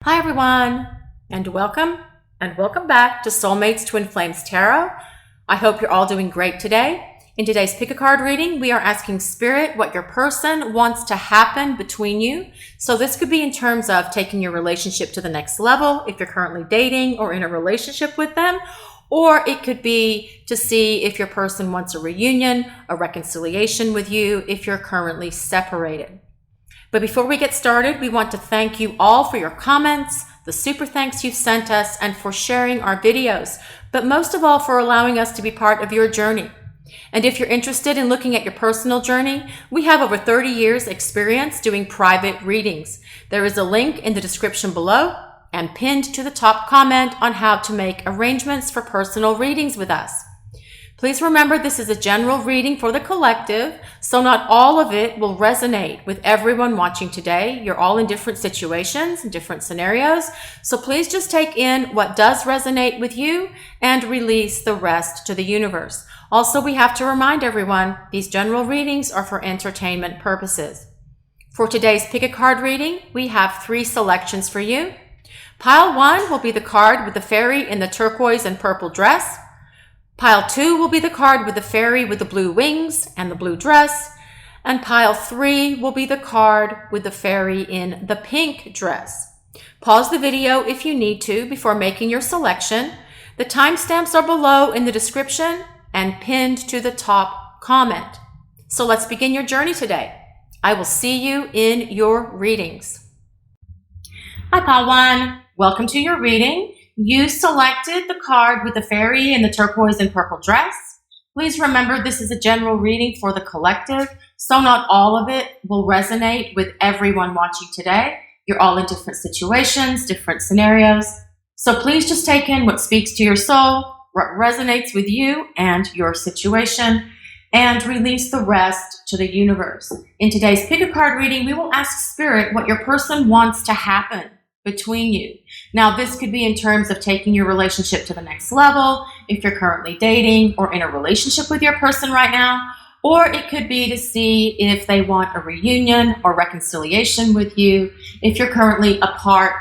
Hi everyone, and welcome back to Soulmates Twin Flames Tarot. I hope you're all doing great today. In today's pick a card reading, we are asking Spirit what your person wants to happen between you. So this could be in terms of taking your relationship to the next level if you're currently dating or in a relationship with them, or it could be to see if your person wants a reunion, a reconciliation with you if you're currently separated. But before we get started, we want to thank you all for your comments, the super thanks you've sent us, and for sharing our videos, but most of all for allowing us to be part of your journey. And if you're interested in looking at your personal journey, we have over 30 years experience doing private readings. There is a link in the description below and pinned to the top comment on how to make arrangements for personal readings with us. Please remember this is a general reading for the collective, so not all of it will resonate with everyone watching today. You're all in different situations and different scenarios, so please just take in what does resonate with you and release the rest to the universe. Also, we have to remind everyone, these general readings are for entertainment purposes. For today's pick a card reading, we have 3 selections for you. Pile 1 will be the card with the fairy in the turquoise and purple dress. Pile 2 will be the card with the fairy with the blue wings and the blue dress. And pile 3 will be the card with the fairy in the pink dress. Pause the video if you need to before making your selection. The timestamps are below in the description and pinned to the top comment. So let's begin your journey today. I will see you in your readings. Hi, pile 1. Welcome to your reading. You selected the card with the fairy in the turquoise and purple dress. Please remember this is a general reading for the collective, so not all of it will resonate with everyone watching today. You're all in different situations, different scenarios. So please just take in what speaks to your soul, what resonates with you and your situation, and release the rest to the universe. In today's pick a card reading, we will ask Spirit what your person wants to happen between you. Now, this could be in terms of taking your relationship to the next level, if you're currently dating or in a relationship with your person right now, or it could be to see if they want a reunion or reconciliation with you, if you're currently apart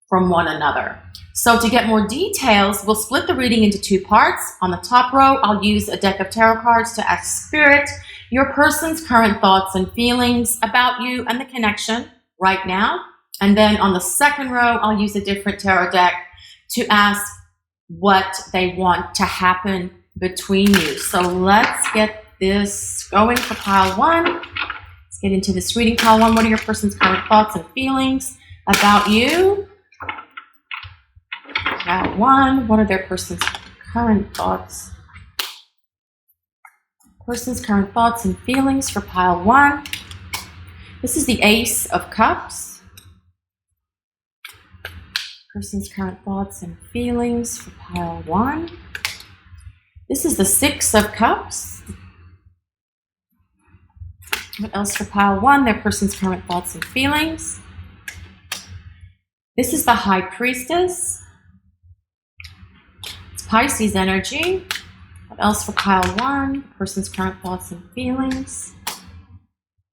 from one another. So to get more details, we'll split the reading into 2 parts. On the top row, I'll use a deck of tarot cards to ask Spirit your person's current thoughts and feelings about you and the connection right now. And then on the second row, I'll use a different tarot deck to ask what they want to happen between you. So let's get this going for pile 1. Let's get into this reading. Pile 1, what are your person's current thoughts and feelings about you? Pile 1, what are their person's current thoughts? Person's current thoughts and feelings for pile 1. This is the Ace of Cups. Person's current thoughts and feelings for pile 1. This is the 6 of Cups. What else for pile 1? Their person's current thoughts and feelings. This is the High Priestess. It's Pisces energy. What else for pile 1? Person's current thoughts and feelings.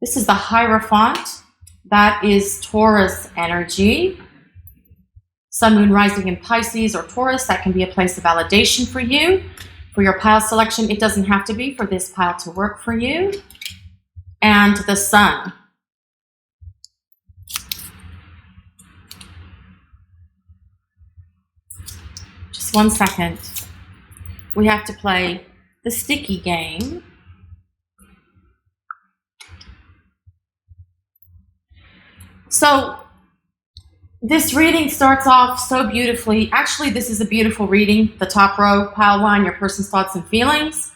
This is the Hierophant. That is Taurus energy. Sun, Moon, Rising in Pisces or Taurus, that can be a place of validation for you. For your pile selection, it doesn't have to be for this pile to work for you. And the Sun. Just 1 second. We have to play the sticky game. So, this reading starts off so beautifully. Actually, this is a beautiful reading. The top row, pile 1, your person's thoughts and feelings.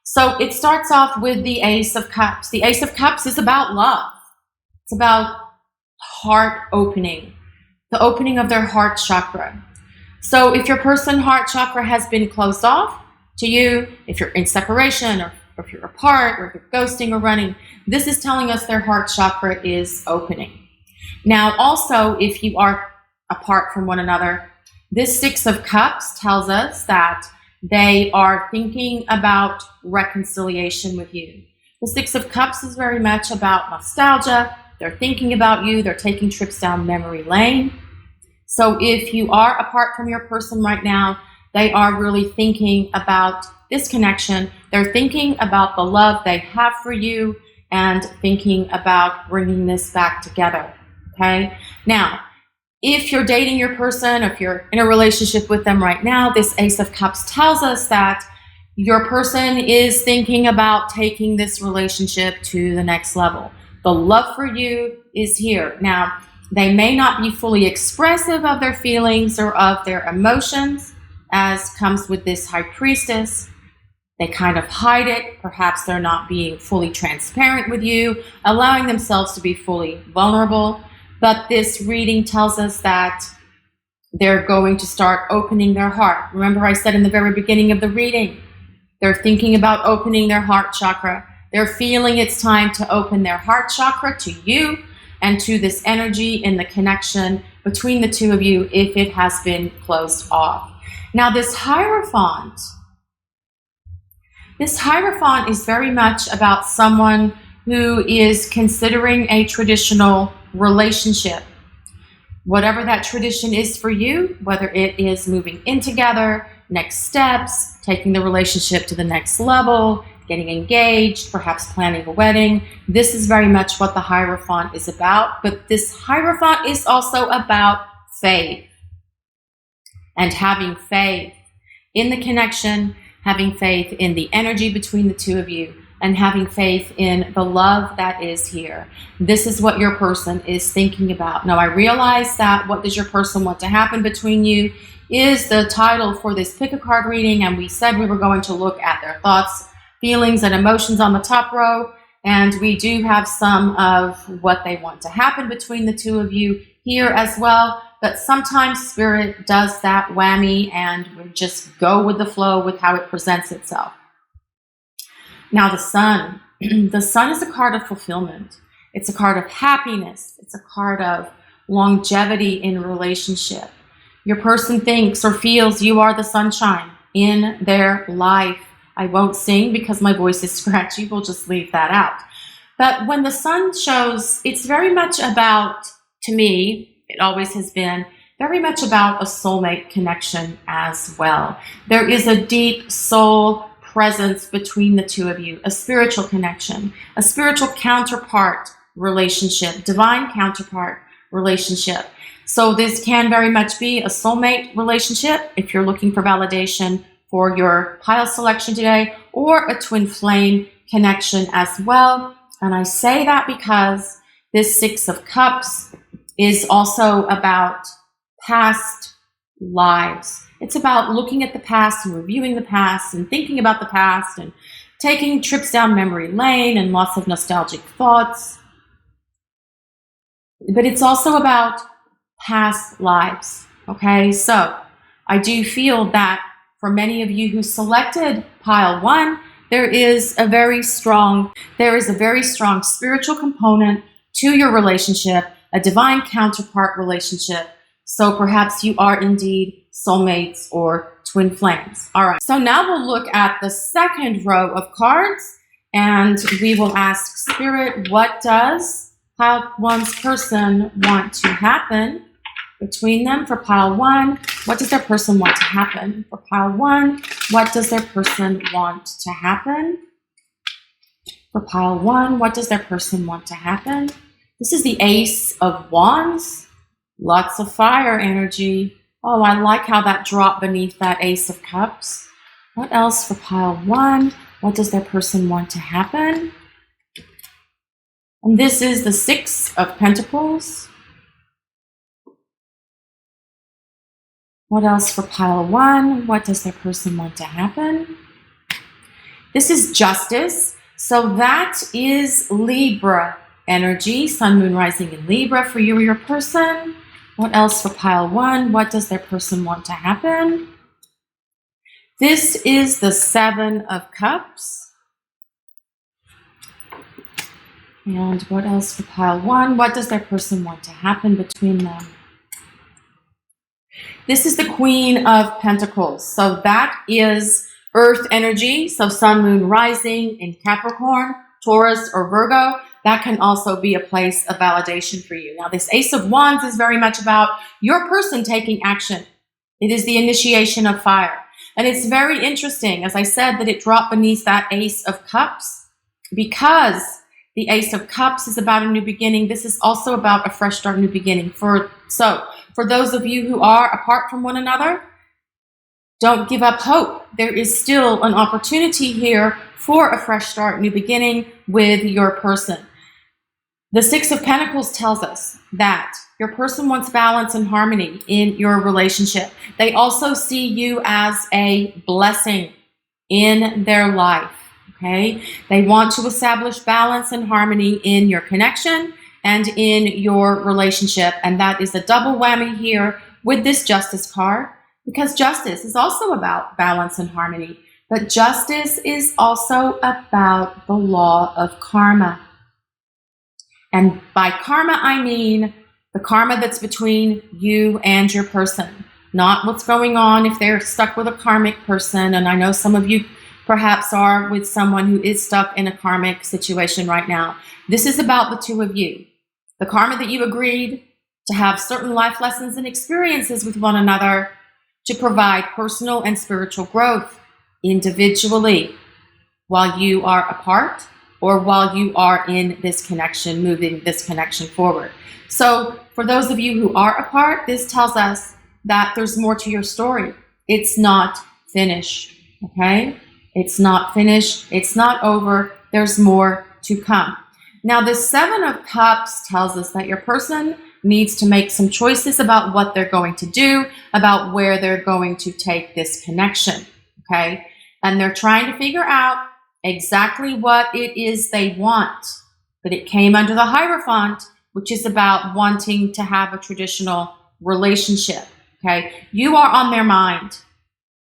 So it starts off with the Ace of Cups. The Ace of Cups is about love. It's about heart opening, the opening of their heart chakra. So if your person's heart chakra has been closed off to you, if you're in separation or if you're apart or if you're ghosting or running, this is telling us their heart chakra is opening. Now, also, if you are apart from one another, this 6 of Cups tells us that they are thinking about reconciliation with you. The 6 of Cups is very much about nostalgia. They're thinking about you. They're taking trips down memory lane. So if you are apart from your person right now, they are really thinking about this connection. They're thinking about the love they have for you and thinking about bringing this back together. Okay? Now, if you're dating your person, if you're in a relationship with them right now, this Ace of Cups tells us that your person is thinking about taking this relationship to the next level. The love for you is here. Now, they may not be fully expressive of their feelings or of their emotions, as comes with this High Priestess. They kind of hide it. Perhaps they're not being fully transparent with you, allowing themselves to be fully vulnerable. But this reading tells us that they're going to start opening their heart. Remember, I said in the very beginning of the reading, they're thinking about opening their heart chakra. They're feeling it's time to open their heart chakra to you and to this energy in the connection between the two of you if it has been closed off. Now, this Hierophant is very much about someone who is considering a traditional relationship. Whatever that tradition is for you, whether it is moving in together, next steps, taking the relationship to the next level, getting engaged, perhaps planning a wedding. This is very much what the Hierophant is about. But this Hierophant is also about faith and having faith in the connection, having faith in the energy between the two of you, and having faith in the love that is here. This is what your person is thinking about. Now, I realize that what does your person want to happen between you is the title for this pick a card reading, and we said we were going to look at their thoughts, feelings, and emotions on the top row, and we do have some of what they want to happen between the two of you here as well. But sometimes Spirit does that whammy and we just go with the flow with how it presents itself. Now, the Sun. The Sun is a card of fulfillment. It's a card of happiness. It's a card of longevity in a relationship. Your person thinks or feels you are the sunshine in their life. I won't sing because my voice is scratchy. We'll just leave that out. But when the Sun shows, it's very much about, to me, it always has been, very much about a soulmate connection as well. There is a deep soul presence between the two of you, a spiritual connection, a spiritual counterpart relationship, divine counterpart relationship. So this can very much be a soulmate relationship if you're looking for validation for your pile selection today, or a twin flame connection as well. And I say that because this Six of Cups is also about past lives. It's about looking at the past and reviewing the past and thinking about the past and taking trips down memory lane and lots of nostalgic thoughts. But it's also about past lives, okay? So I do feel that for many of you who selected pile 1, there is a very strong spiritual component to your relationship, a divine counterpart relationship. So perhaps you are indeed soulmates or twin flames. All right, so now we'll look at the second row of cards and we will ask Spirit, what does pile 1's person want to happen between them? For pile 1, what does their person want to happen? For pile 1, what does their person want to happen? For pile 1, what does their person want to happen? This is the Ace of Wands. Lots of fire energy. Oh, I like how that dropped beneath that Ace of Cups. What else for pile 1? What does their person want to happen? And this is the Six of Pentacles. What else for pile 1? What does their person want to happen? This is Justice. So that is Libra energy. Sun, Moon, Rising in Libra for you or your person. What else for pile 1? What does their person want to happen? This is the Seven of Cups. And what else for pile 1? What does their person want to happen between them? This is the Queen of Pentacles. So that is Earth energy. So Sun, Moon, Rising in Capricorn Taurus, or Virgo, that can also be a place of validation for you. Now, this Ace of Wands is very much about your person taking action. It is the initiation of fire. And it's very interesting, as I said, that it dropped beneath that Ace of Cups, because the Ace of Cups is about a new beginning. This is also about a fresh start, new beginning. So for those of you who are apart from one another, don't give up hope. There is still an opportunity here for a fresh start, new beginning with your person. The Six of Pentacles tells us that your person wants balance and harmony in your relationship. They also see you as a blessing in their life, okay? They want to establish balance and harmony in your connection and in your relationship. And that is a double whammy here with this Justice card, because justice is also about balance and harmony. But justice is also about the law of karma. And by karma, I mean the karma that's between you and your person, not what's going on if they're stuck with a karmic person. And I know some of you perhaps are with someone who is stuck in a karmic situation right now. This is about the two of you. The karma that you agreed to have certain life lessons and experiences with one another to provide personal and spiritual growth individually while you are apart, or while you are in this connection, moving this connection forward. So for those of you who are apart, this tells us that there's more to your story. It's not finished, okay? It's not finished. It's not over. There's more to come. Now, the Seven of Cups tells us that your person needs to make some choices about what they're going to do, about where they're going to take this connection, okay? And they're trying to figure out exactly what it is they want. But it came under the Hierophant, which is about wanting to have a traditional relationship, okay? You are on their mind,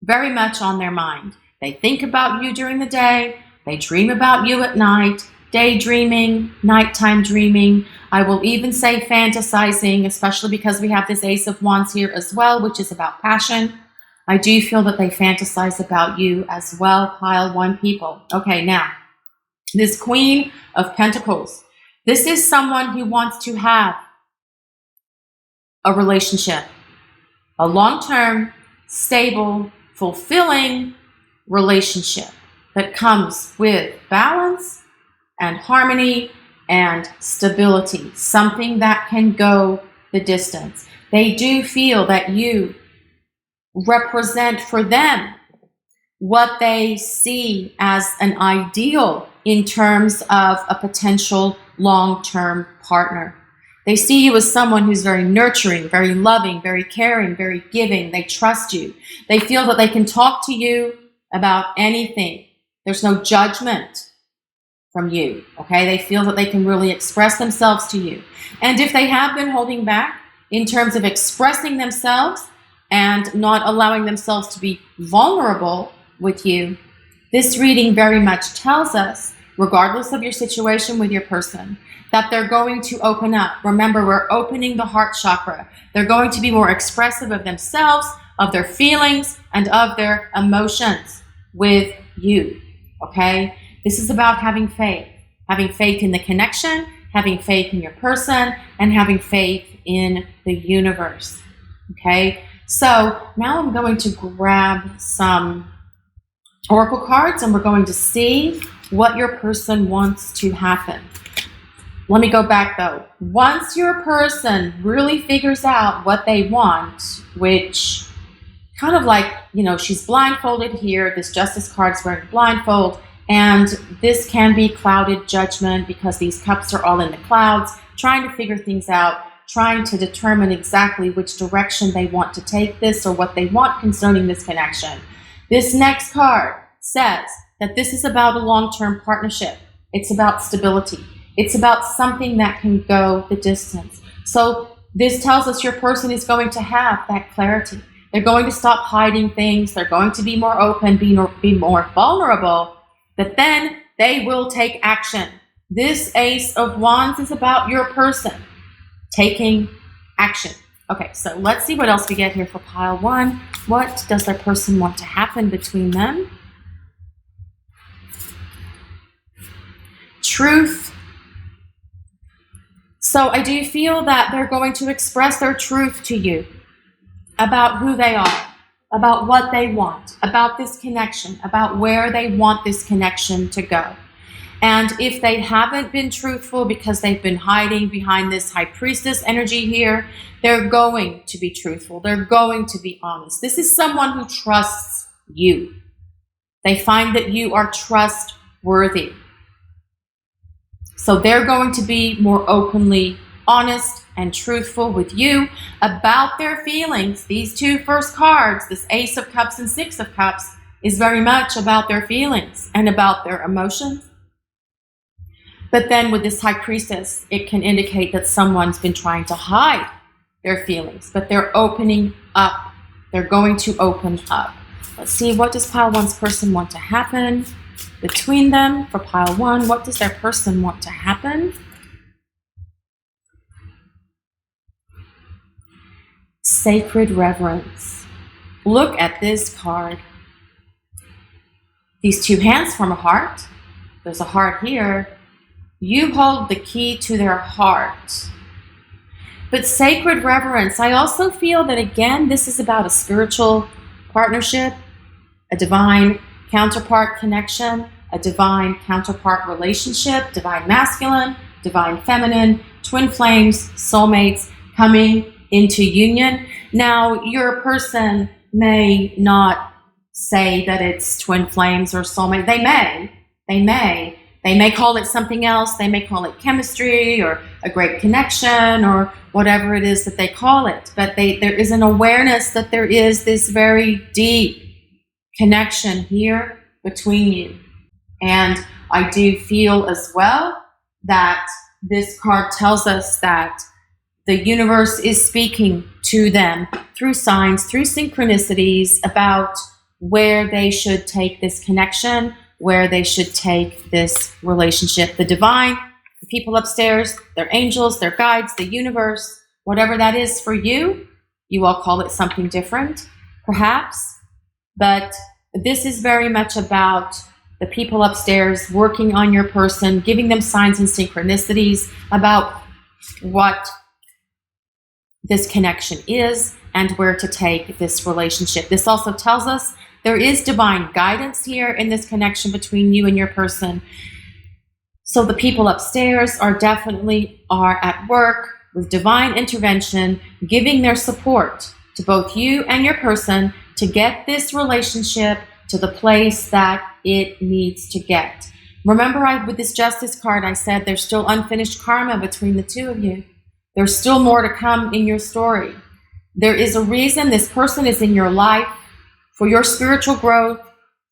very much on their mind. They think about you during the day. They dream about you at night, daydreaming, nighttime dreaming. I will even say fantasizing, especially because we have this Ace of Wands here as well, which is about passion. I do feel that they fantasize about you as well, pile one people. Okay, now, this Queen of Pentacles. This is someone who wants to have a relationship, a long-term, stable, fulfilling relationship that comes with balance and harmony and stability, something that can go the distance. They do feel that you represent for them what they see as an ideal in terms of a potential long-term partner. They see you as someone who's very nurturing, very loving, very caring, very giving. They trust you. They feel that they can talk to you about anything. There's no judgment from you, okay? They feel that they can really express themselves to you. And if they have been holding back in terms of expressing themselves and not allowing themselves to be vulnerable with you, this reading very much tells us, regardless of your situation with your person, that they're going to open up. Remember, we're opening the heart chakra. They're going to be more expressive of themselves, of their feelings, and of their emotions with you, okay? This is about having faith in the connection, having faith in your person, and having faith in the universe, okay? So now I'm going to grab some oracle cards and we're going to see what your person wants to happen. Let me go back though. Once your person really figures out what they want, which kind of like, you know, she's blindfolded here. This Justice card is wearing a blindfold, and this can be clouded judgment because these cups are all in the clouds, trying to figure things out, trying to determine exactly which direction they want to take this or what they want concerning this connection. This next card says that this is about a long-term partnership. It's about stability. It's about something that can go the distance. So this tells us your person is going to have that clarity. They're going to stop hiding things. They're going to be more open, be more vulnerable, but then they will take action. This Ace of Wands is about your person taking action. Okay, so let's see what else we get here for pile one. What does their person want to happen between them? truth. So I do feel that they're going to express their truth to you about who they are, about what they want, about this connection, about where they want this connection to go. And if they haven't been truthful because they've been hiding behind this high priestess energy here, they're going to be truthful. They're going to be honest. This is someone who trusts you. They find that you are trustworthy. So they're going to be more openly honest and truthful with you about their feelings. These two first cards, this Ace of Cups and Six of Cups, is very much about their feelings and about their emotions. But then with this High Priestess, it can indicate that someone's been trying to hide their feelings, but they're opening up. They're going to open up. Let's see, what does pile one's person want to happen between them? For pile one, what does their person want to happen? Sacred reverence. Look at this card. These two hands form a heart. There's a heart here. You hold the key to their heart. But sacred reverence, I also feel that, again, this is about a spiritual partnership, a divine counterpart connection, a divine counterpart relationship, divine masculine, divine feminine, twin flames, soulmates coming into union. Now, your person may not say that it's twin flames or soulmate. They may call it something else. They may call it chemistry or a great connection or whatever it is that they call it. But there is an awareness that there is this very deep connection here between you. And I do feel as well that this card tells us that the universe is speaking to them through signs, through synchronicities about where they should take this connection, where they should take this relationship. The divine, the people upstairs, their angels, their guides, the universe, whatever that is for you, you all call it something different, perhaps. But this is very much about the people upstairs working on your person, giving them signs and synchronicities about what this connection is and where to take this relationship. This also tells us there is divine guidance here in this connection between you and your person. So the people upstairs are at work with divine intervention, giving their support to both you and your person to get this relationship to the place that it needs to get. Remember, with this Justice card, I said there's still unfinished karma between the two of you. There's still more to come in your story. There is a reason this person is in your life for your spiritual growth,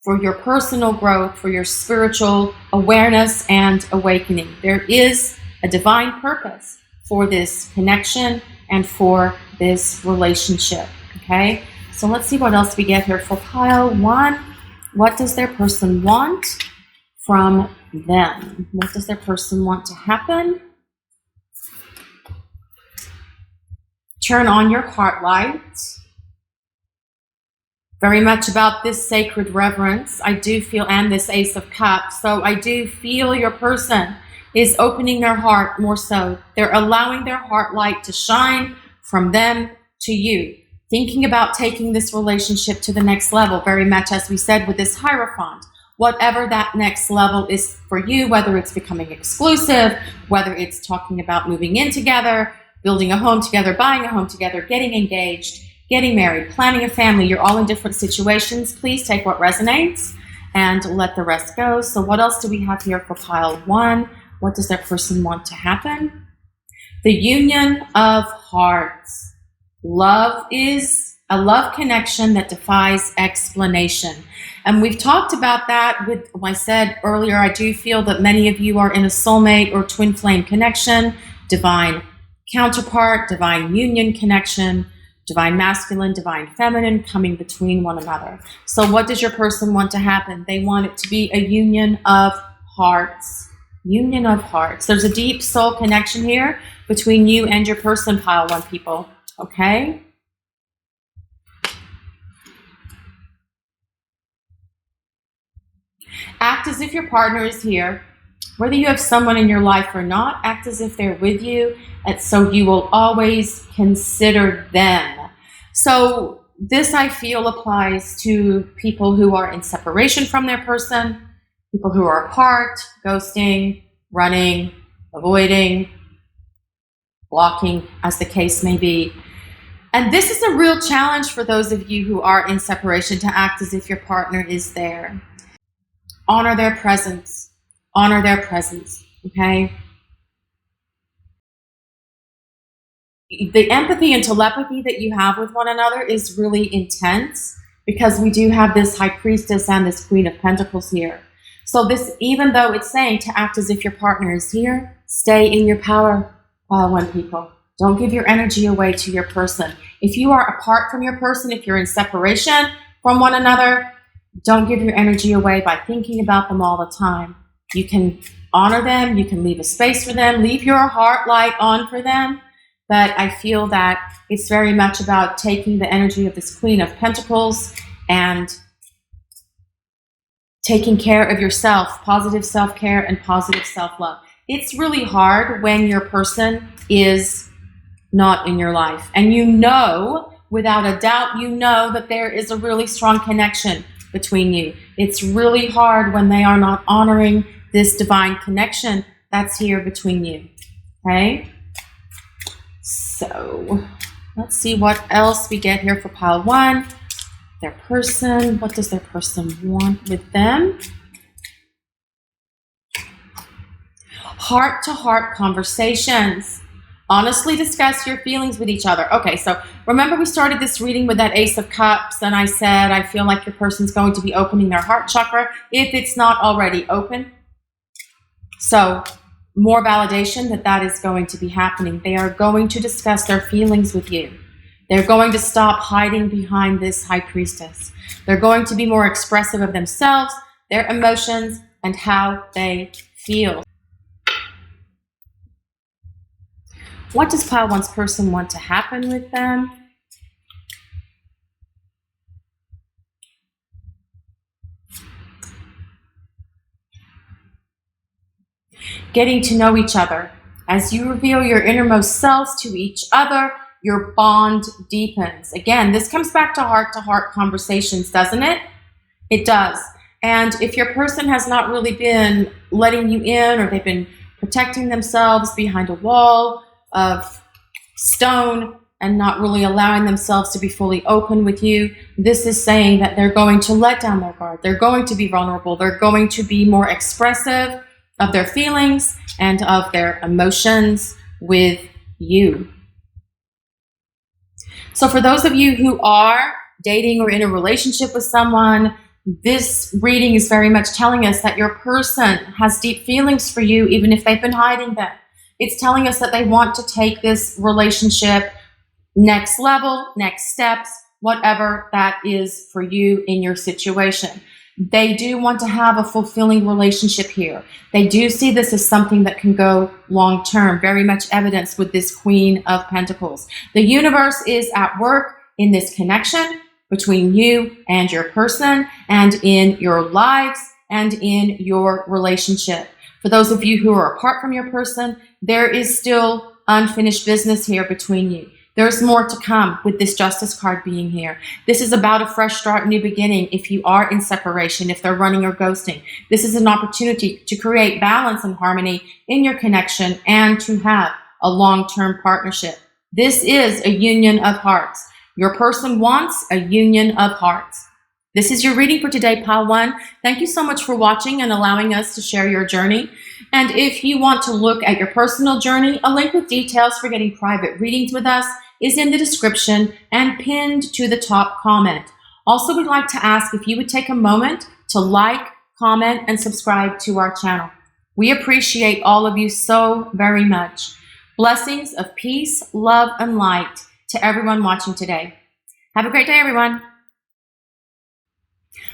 for your personal growth, for your spiritual awareness and awakening. There is a divine purpose for this connection and for this relationship, okay? So let's see what else we get here for pile one. What does their person want from them? What does their person want to happen? Turn on your heart light. Very much about this sacred reverence, I do feel, and this Ace of Cups. So I do feel your person is opening their heart more so. They're allowing their heart light to shine from them to you. Thinking about taking this relationship to the next level, very much as we said with this Hierophant. Whatever that next level is for you, whether it's becoming exclusive, whether it's talking about moving in together, building a home together, buying a home together, getting engaged, getting married, planning a family. You're all in different situations. Please take what resonates and let the rest go. So what else do we have here for pile one? What does their person want to happen? The union of hearts. Love is a love connection that defies explanation. And we've talked about that with, I said earlier, I do feel that many of you are in a soulmate or twin flame connection, divine counterpart, divine union connection, divine masculine, divine feminine coming between one another. So what does your person want to happen? They want it to be a union of hearts. Union of hearts. There's a deep soul connection here between you and your person, pile one people. Okay? Act as if your partner is here. Whether you have someone in your life or not, act as if they're with you, and so you will always consider them. So this, I feel, applies to people who are in separation from their person, people who are apart, ghosting, running, avoiding, blocking, as the case may be. And this is a real challenge for those of you who are in separation, to act as if your partner is there. Honor their presence. Honor their presence, okay? The empathy and telepathy that you have with one another is really intense, because we do have this High Priestess and this Queen of Pentacles here. So this, even though it's saying to act as if your partner is here, stay in your power, one people. Don't give your energy away to your person. If you are apart from your person, if you're in separation from one another, don't give your energy away by thinking about them all the time. You can honor them. You can leave a space for them. Leave your heart light on for them. But I feel that it's very much about taking the energy of this Queen of Pentacles and taking care of yourself, positive self-care and positive self-love. It's really hard when your person is not in your life. And you know, without a doubt, you know that there is a really strong connection between you. It's really hard when they are not honoring this divine connection that's here between you. Okay? So let's see what else we get here for pile 1. Their person. What does their person want with them? Heart-to-heart conversations. Honestly discuss your feelings with each other. Okay, so remember we started this reading with that Ace of Cups, and I said I feel like your person's going to be opening their heart chakra if it's not already open. So more validation that that is going to be happening. They are going to discuss their feelings with you. They're going to stop hiding behind this High Priestess. They're going to be more expressive of themselves, their emotions, and how they feel. What does pile 1's person want to happen with them? Getting to know each other. As you reveal your innermost selves to each other, your bond deepens. Again, this comes back to heart conversations, doesn't it? It does. And if your person has not really been letting you in, or they've been protecting themselves behind a wall of stone and not really allowing themselves to be fully open with you, this is saying that they're going to let down their guard. They're going to be vulnerable. They're going to be more expressive of their feelings and of their emotions with you. So for those of you who are dating or in a relationship with someone, this reading is very much telling us that your person has deep feelings for you, even if they've been hiding them. It's telling us that they want to take this relationship next level, next steps, whatever that is for you in your situation. They do want to have a fulfilling relationship here. They do see this as something that can go long term, very much evidenced with this Queen of Pentacles. The universe is at work in this connection between you and your person, and in your lives, and in your relationship. For those of you who are apart from your person, there is still unfinished business here between you. There's more to come with this Justice card being here. This is about a fresh start, new beginning. If you are in separation, if they're running or ghosting, this is an opportunity to create balance and harmony in your connection and to have a long-term partnership. This is a union of hearts. Your person wants a union of hearts. This is your reading for today, pile 1. Thank you so much for watching and allowing us to share your journey. And if you want to look at your personal journey, a link with details for getting private readings with us is in the description and pinned to the top comment. Also, we'd like to ask if you would take a moment to like, comment, and subscribe to our channel. We appreciate all of you so very much. Blessings of peace, love, and light to everyone watching today. Have a great day, everyone.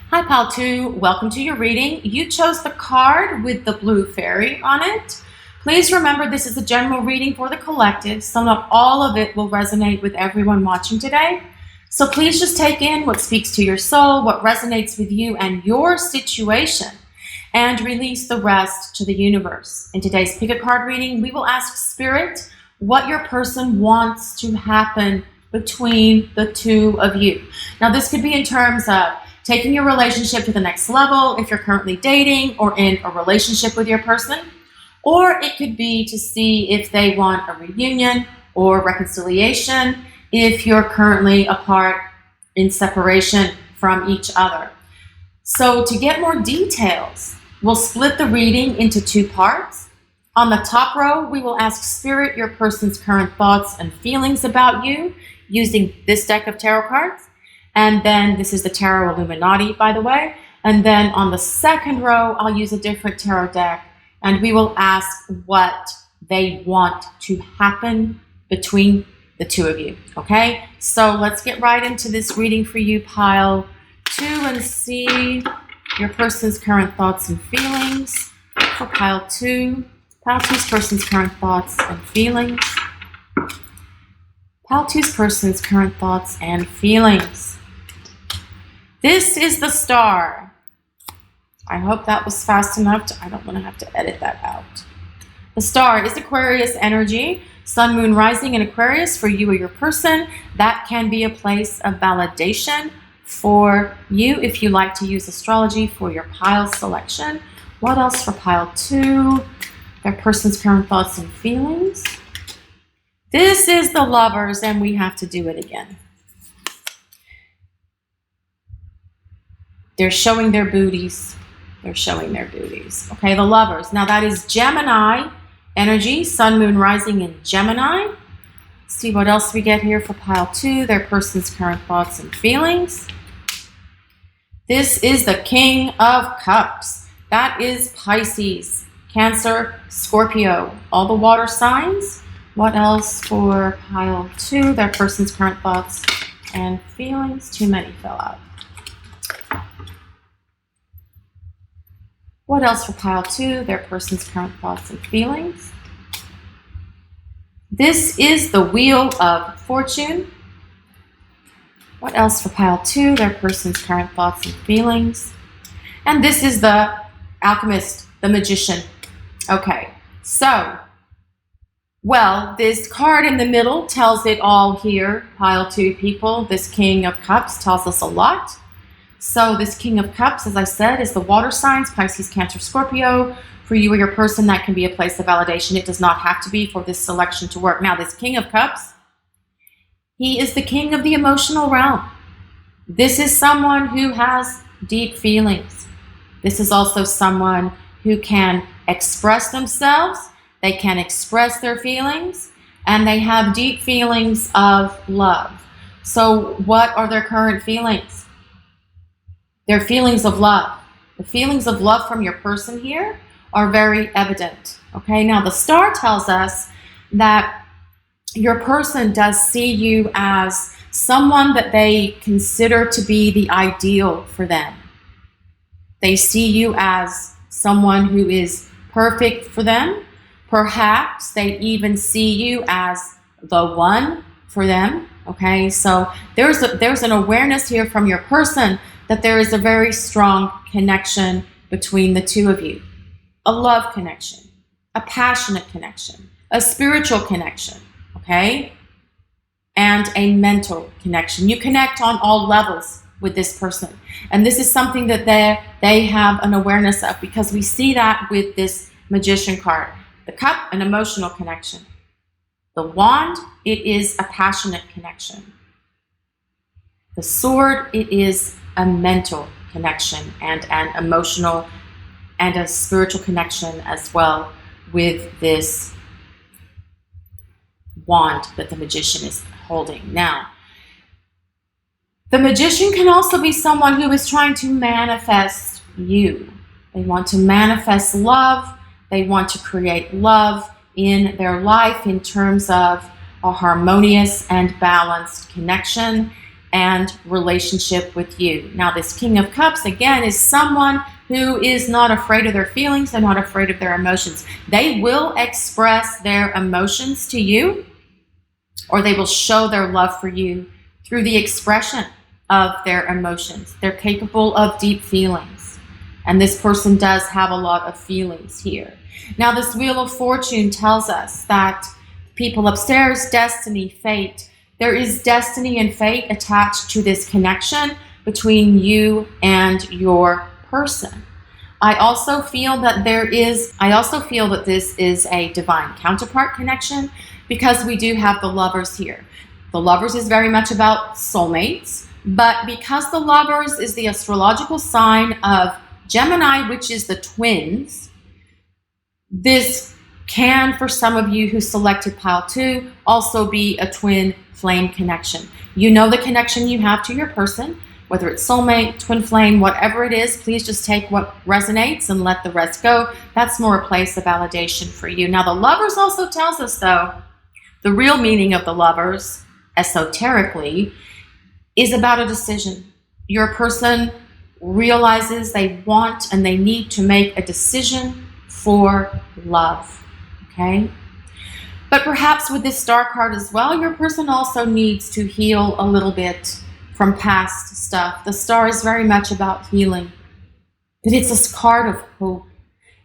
Hi, pile 2. Welcome to your reading. You chose the card with the blue fairy on it. Please remember this is a general reading for the collective, so not all of it will resonate with everyone watching today. So please just take in what speaks to your soul, what resonates with you and your situation. and release the rest to the universe. In today's pick a card reading, we will ask Spirit what your person wants to happen between the two of you. Now, this could be in terms of taking your relationship to the next level if you're currently dating or in a relationship with your person, or it could be to see if they want a reunion or reconciliation if you're currently apart in separation from each other. So to get more details, we'll split the reading into two parts. On the top row, we will ask Spirit your person's current thoughts and feelings about you using this deck of tarot cards. And then this is the Tarot Illuminati, by the way. And then on the second row, I'll use a different tarot deck, and we will ask what they want to happen between the two of you. Okay, so let's get right into this reading for you, pile 2, and see your person's current thoughts and feelings for pile 2. Pile 2's person's current thoughts and feelings. Pile 2's person's current thoughts and feelings. This is the Star. I hope that was fast enough. I don't want to have to edit that out. The Star is Aquarius energy. Sun, Moon, Rising in Aquarius for you or your person. That can be a place of validation for you if you like to use astrology for your pile selection. What else for pile 2? Their person's current thoughts and feelings. This is the Lovers, and we have to do it again. They're showing their booties. They're showing their booties. Okay, the Lovers. Now that is Gemini energy, Sun, Moon, Rising in Gemini. Let's see what else we get here for pile 2, their person's current thoughts and feelings. This is the King of Cups. That is Pisces, Cancer, Scorpio, all the water signs. What else for pile 2, their person's current thoughts and feelings? Too many fell out. What else for pile 2, their person's current thoughts and feelings? This is the Wheel of Fortune. What else for pile 2, their person's current thoughts and feelings? And this is the Alchemist, the Magician. Okay, so, well, this card in the middle tells it all here, pile 2 people. This King of Cups tells us a lot. So this King of Cups, as I said, is the water signs, Pisces, Cancer, Scorpio. For you or your person, that can be a place of validation. It does not have to be for this selection to work. Now, this King of Cups, he is the king of the emotional realm. This is someone who has deep feelings. This is also someone who can express themselves. They can express their feelings, and they have deep feelings of love. So what are their current feelings? Their feelings of love. The feelings of love from your person here are very evident. Okay, now the Star tells us that your person does see you as someone that they consider to be the ideal for them. They see you as someone who is perfect for them. Perhaps they even see you as the one for them. Okay, so there's an awareness here from your person that there is a very strong connection between the two of you. A love connection, a passionate connection, a spiritual connection, okay? And a mental connection. You connect on all levels with this person. And this is something that they have an awareness of, because we see that with this Magician card. The Cup, an emotional connection. The Wand, it is a passionate connection. The Sword, it is a mental connection and an emotional and a spiritual connection as well with this wand that the Magician is holding. Now, the Magician can also be someone who is trying to manifest you. They want to manifest love. They want to create love in their life in terms of a harmonious and balanced connection and relationship with you. Now, this King of Cups, again, is someone who is not afraid of their feelings. They're not afraid of their emotions. They will express their emotions to you, or they will show their love for you through the expression of their emotions. They're capable of deep feelings. And this person does have a lot of feelings here. Now, this Wheel of Fortune tells us that people upstairs, destiny, fate. There is destiny and fate attached to this connection between you and your person. I also feel that this is a divine counterpart connection, because we do have the Lovers here. The Lovers is very much about soulmates, but because the Lovers is the astrological sign of Gemini, which is the twins, this can, for some of you who selected pile 2, also be a twin flame connection. You know the connection you have to your person, whether it's soulmate, twin flame, whatever it is. Please just take what resonates and let the rest go. That's more a place of validation for you. Now, the Lovers also tells us, though, the real meaning of the Lovers, esoterically, is about a decision. Your person realizes they want and they need to make a decision for love, okay? But perhaps with this Star card as well, your person also needs to heal a little bit from past stuff. The Star is very much about healing, but it's a card of hope.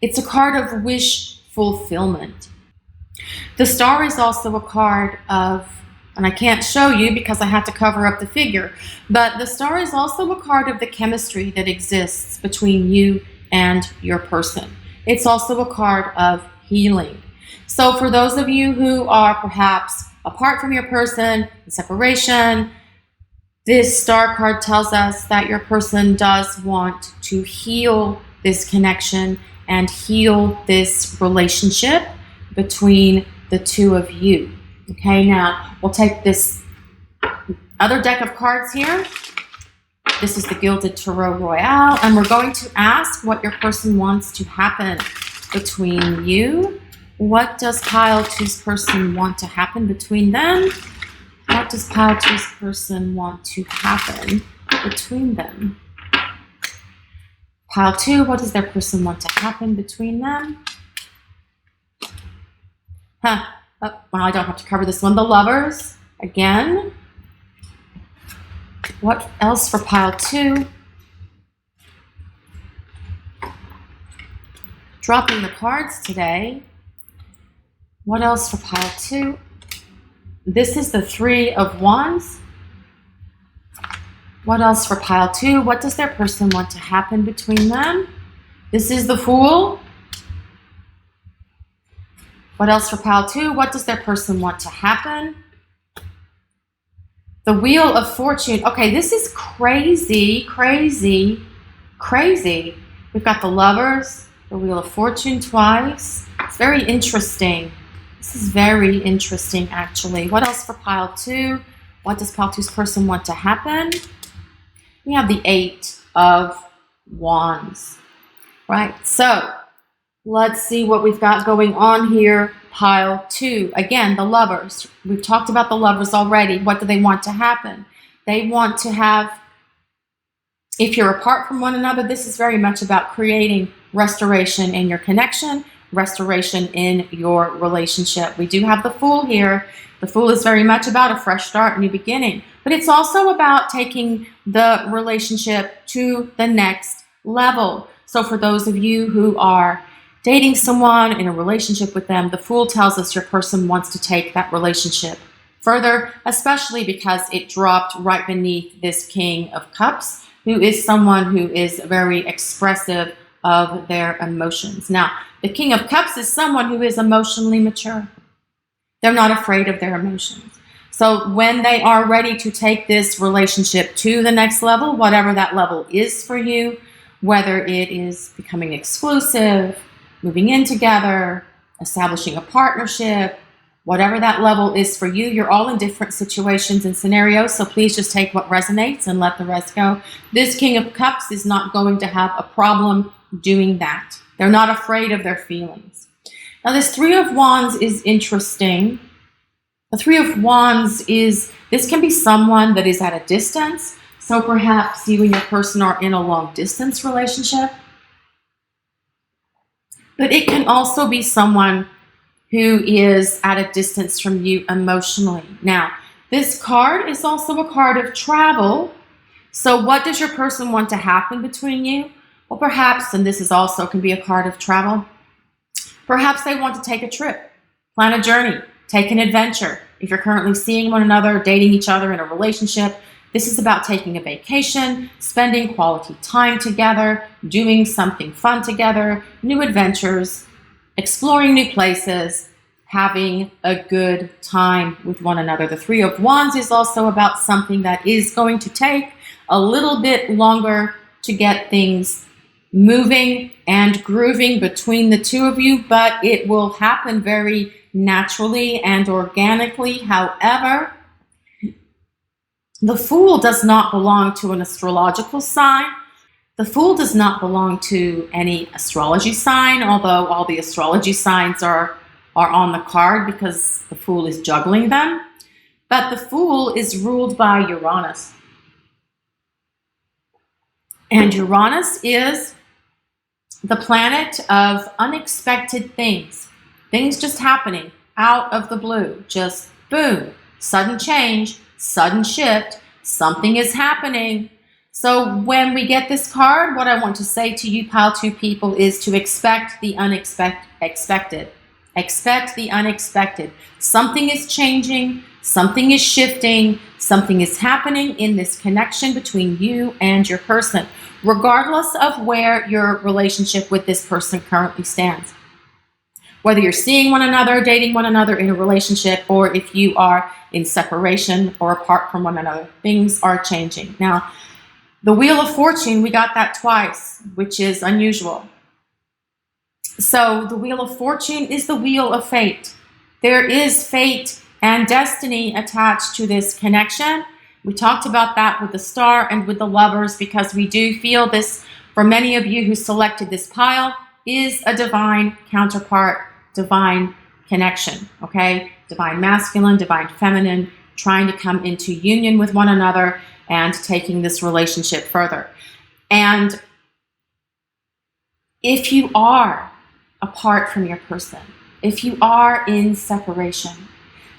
It's a card of wish fulfillment. The Star is also a card of, and I can't show you because I have to cover up the figure, but the Star is also a card of the chemistry that exists between you and your person. It's also a card of healing. So for those of you who are perhaps apart from your person, in separation, this Star card tells us that your person does want to heal this connection and heal this relationship between the two of you. Okay, now we'll take this other deck of cards here. This is the Gilded Tarot Royale, and we're going to ask what your person wants to happen between you. What does pile 2's person want to happen between them? What does pile 2's person want to happen between them? Pile 2, what does their person want to happen between them? Oh, well, I don't have to cover this one. The Lovers, again. What else for pile 2? Dropping the cards today. What else for pile 2? This is the Three of Wands. What else for pile 2? What does their person want to happen between them? This is the Fool. What else for pile 2? What does their person want to happen? The Wheel of Fortune. Okay, this is crazy, crazy, crazy. We've got the Lovers, the Wheel of Fortune twice. It's very interesting. This is very interesting, actually. What else for pile 2? What does pile 2's person want to happen? We have the Eight of Wands, right? So let's see what we've got going on here. Pile 2. Again, the Lovers. We've talked about the Lovers already. What do they want to happen? They want to have, if you're apart from one another, this is very much about creating restoration in your connection, restoration in your relationship. We do have the Fool here. The Fool is very much about a fresh start, new beginning, but it's also about taking the relationship to the next level. So for those of you who are dating someone, in a relationship with them, the Fool tells us your person wants to take that relationship further, especially because it dropped right beneath this King of Cups, who is someone who is very expressive of their emotions. Now, the King of Cups is someone who is emotionally mature. They're not afraid of their emotions. So when they are ready to take this relationship to the next level, whatever that level is for you, whether it is becoming exclusive, moving in together, establishing a partnership, whatever that level is for you, you're all in different situations and scenarios, so please just take what resonates and let the rest go. This King of Cups is not going to have a problem doing that. They're not afraid of their feelings. Now, this Three of Wands is interesting. The Three of Wands this can be someone that is at a distance. So perhaps you and your person are in a long distance relationship. But it can also be someone who is at a distance from you emotionally. Now, this card is also a card of travel. So what does your person want to happen between you? Or perhaps, and this is also can be a card of travel, perhaps they want to take a trip, plan a journey, take an adventure. If you're currently seeing one another, dating each other in a relationship, this is about taking a vacation, spending quality time together, doing something fun together, new adventures, exploring new places, having a good time with one another. The Three of Wands is also about something that is going to take a little bit longer to get things moving and grooving between the two of you, but it will happen very naturally and organically. However, the Fool does not belong to an astrological sign. The Fool does not belong to any astrology sign, although all the astrology signs are on the card because the Fool is juggling them. But the Fool is ruled by Uranus. And Uranus is the planet of unexpected things. Things just happening out of the blue. Just boom, sudden change, sudden shift, something is happening. So when we get this card, what I want to say to you, Pile 2 people, is to expect the unexpected. Expect the unexpected. Something is changing, something is shifting, something is happening in this connection between you and your person, regardless of where your relationship with this person currently stands. Whether you're seeing one another, dating one another in a relationship, or if you are in separation or apart from one another, things are changing. Now, the Wheel of Fortune, we got that twice, which is unusual. So the Wheel of Fortune is the wheel of fate. There is fate and destiny attached to this connection. We talked about that with the Star and with the Lovers because we do feel this, for many of you who selected this pile, is a divine counterpart, divine connection, okay? Divine masculine, divine feminine, trying to come into union with one another and taking this relationship further. And if you are apart from your person, if you are in separation,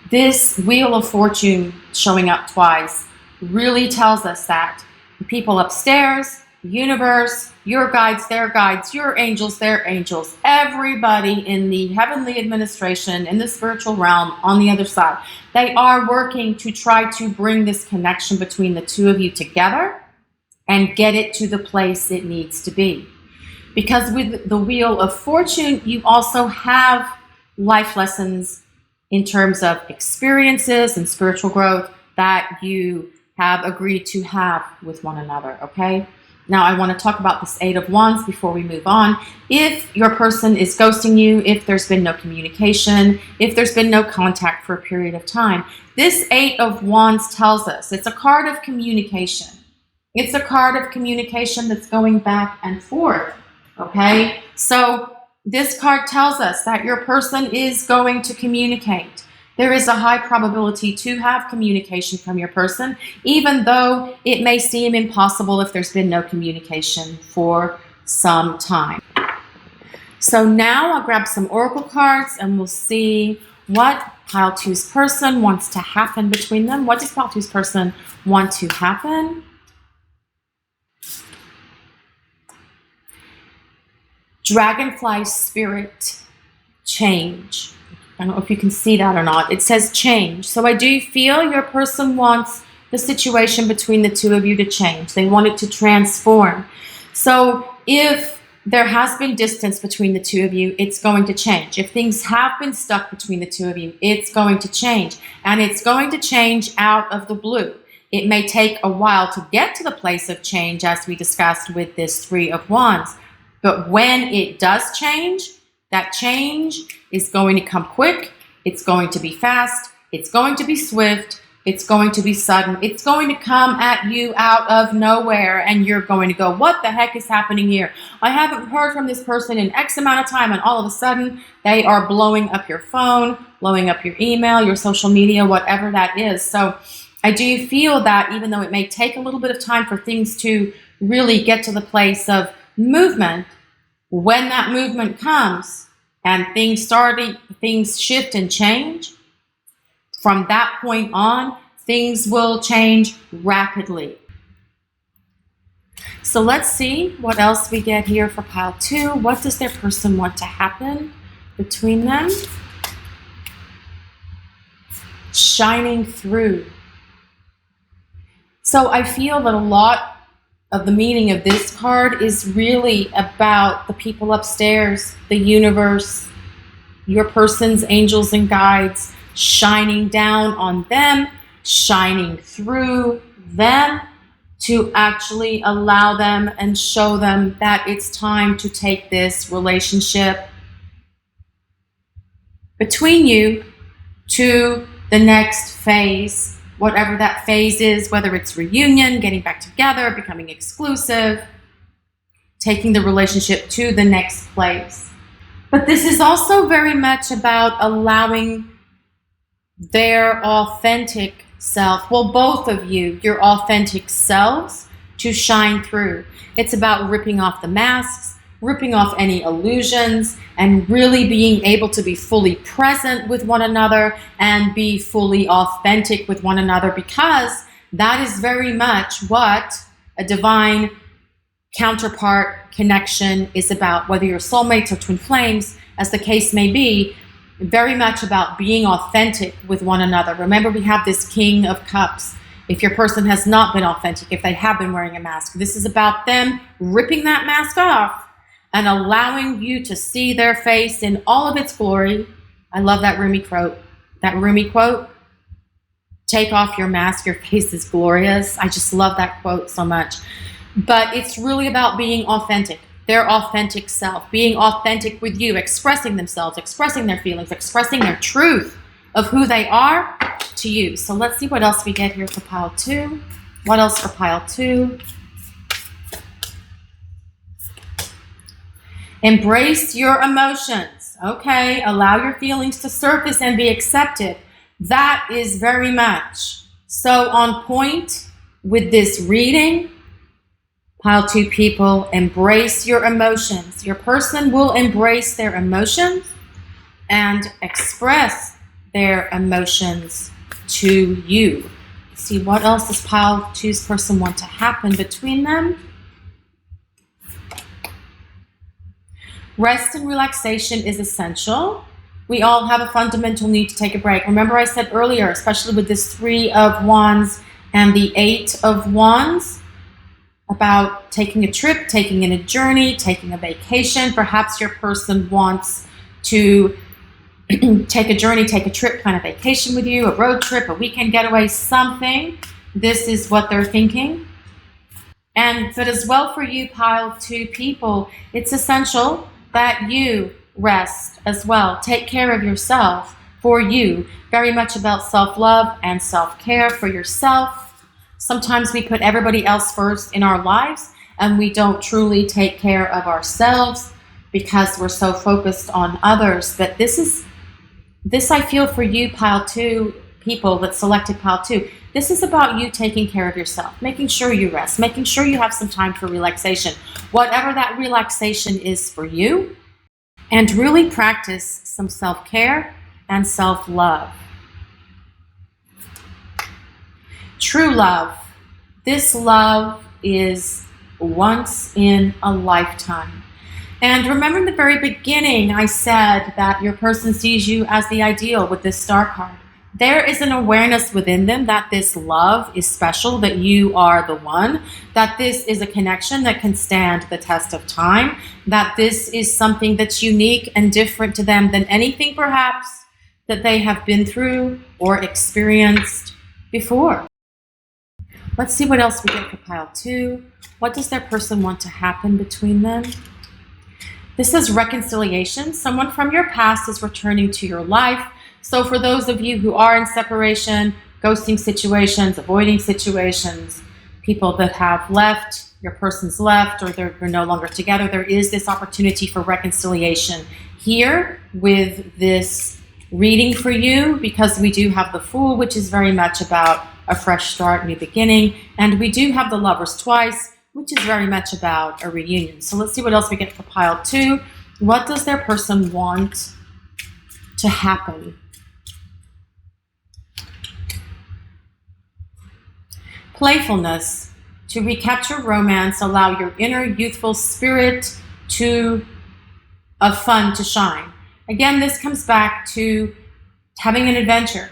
this Wheel of Fortune showing up twice really tells us that the people upstairs, the universe, your guides, their guides, your angels, their angels, everybody in the heavenly administration, in the spiritual realm, on the other side, they are working to try to bring this connection between the two of you together and get it to the place it needs to be. Because with the Wheel of Fortune, you also have life lessons in terms of experiences and spiritual growth that you have agreed to have with one another, okay? Now, I want to talk about this Eight of Wands before we move on. If your person is ghosting you, if there's been no communication, if there's been no contact for a period of time, this Eight of Wands tells us it's a card of communication. It's a card of communication that's going back and forth. Okay, so this card tells us that your person is going to communicate. There is a high probability to have communication from your person, even though it may seem impossible if there's been no communication for some time. So now I'll grab some oracle cards and we'll see what Pile 2's person wants to happen between them. What does Pile 2's person want to happen? Dragonfly spirit change. I don't know if you can see that or not. It says change. So I do feel your person wants the situation between the two of you to change. They want it to transform. So if there has been distance between the two of you, it's going to change. If things have been stuck between the two of you, it's going to change. And it's going to change out of the blue. It may take a while to get to the place of change, as we discussed with this Three of Wands. But when it does change, that change is going to come quick, it's going to be fast, it's going to be swift, it's going to be sudden, it's going to come at you out of nowhere, and you're going to go, what the heck is happening here? I haven't heard from this person in X amount of time, and all of a sudden, they are blowing up your phone, blowing up your email, your social media, whatever that is. So I do feel that even though it may take a little bit of time for things to really get to the place of movement, when that movement comes and things shift and change, from that point on, things will change rapidly. So let's see what else we get here for pile 2. What does their person want to happen between them? Shining through. So I feel that a lot of the meaning of this card is really about the people upstairs, the universe, your person's angels and guides shining down on them, shining through them to actually allow them and show them that it's time to take this relationship between you to the next phase, whatever that phase is, whether it's reunion, getting back together, becoming exclusive, taking the relationship to the next place. But this is also very much about allowing their authentic self, well, both of you, your authentic selves, to shine through. It's about ripping off the masks, ripping off any illusions, and really being able to be fully present with one another and be fully authentic with one another, because that is very much what a divine counterpart connection is about, whether you're soulmates or twin flames, as the case may be. Very much about being authentic with one another. Remember, we have this King of Cups. If your person has not been authentic, if they have been wearing a mask, this is about them ripping that mask off and allowing you to see their face in all of its glory. I love that Rumi quote. Take off your mask, your face is glorious. I just love that quote so much. But it's really about being authentic. Their authentic self, being authentic with you, expressing themselves, expressing their feelings, expressing their truth of who they are to you. So let's see what else we get here for pile 2. What else for pile 2? Embrace your emotions. Okay, allow your feelings to surface and be accepted. That is very much so on point with this reading. Pile 2 people, embrace your emotions. Your person will embrace their emotions and express their emotions to you. Let's see, what else does pile 2's person want to happen between them? Rest and relaxation is essential. We all have a fundamental need to take a break. Remember I said earlier, especially with this 3 of Wands and the 8 of Wands, about taking a trip, taking in a journey, taking a vacation. Perhaps your person wants to take a journey, take a trip, plan a vacation with you, a road trip, a weekend getaway, something. This is what they're thinking. And but as well for you, pile 2 people, it's essential that you rest as well. Take care of yourself for you. Very much about self-love and self-care for yourself. Sometimes we put everybody else first in our lives and we don't truly take care of ourselves because we're so focused on others. But this I feel for you, pile 2 people that selected pile 2. This is about you taking care of yourself, making sure you rest, making sure you have some time for relaxation, whatever that relaxation is for you, and really practice some self-care and self-love. True love. This love is once in a lifetime. And remember in the very beginning, I said that your person sees you as the ideal with this star card. There is an awareness within them that this love is special, that you are the one, that this is a connection that can stand the test of time, that this is something that's unique and different to them than anything perhaps that they have been through or experienced before. Let's see what else we get for pile 2. What does their person want to happen between them? This is reconciliation. Someone from your past is returning to your life. So for those of you who are in separation, ghosting situations, avoiding situations, people that have left, your person's left, or they're no longer together, there is this opportunity for reconciliation here with this reading for you, because we do have the Fool, which is very much about a fresh start, new beginning. And we do have the Lovers twice, which is very much about a reunion. So let's see what else we get for pile 2. What does their person want to happen? Playfulness. to recapture romance, allow your inner youthful spirit of fun to shine. Again, this comes back to having an adventure,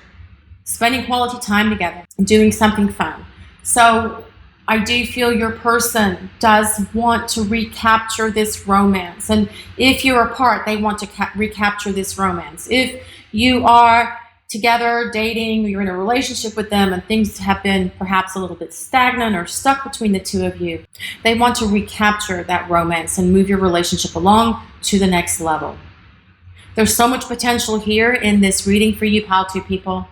spending quality time together, and doing something fun. So I do feel your person does want to recapture this romance. And if you're apart, they want to recapture this romance. If you are together, dating, you're in a relationship with them and things have been perhaps a little bit stagnant or stuck between the two of you, they want to recapture that romance and move your relationship along to the next level. There's so much potential here in this reading for you, Pile 2 people.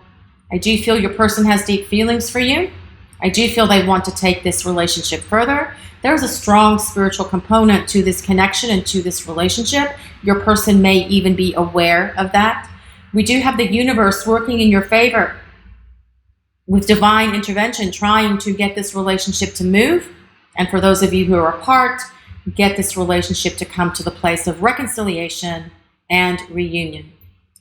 I do feel your person has deep feelings for you. I do feel they want to take this relationship further. There's a strong spiritual component to this connection and to this relationship. Your person may even be aware of that. We do have the universe working in your favor with divine intervention, trying to get this relationship to move. And for those of you who are apart, get this relationship to come to the place of reconciliation and reunion.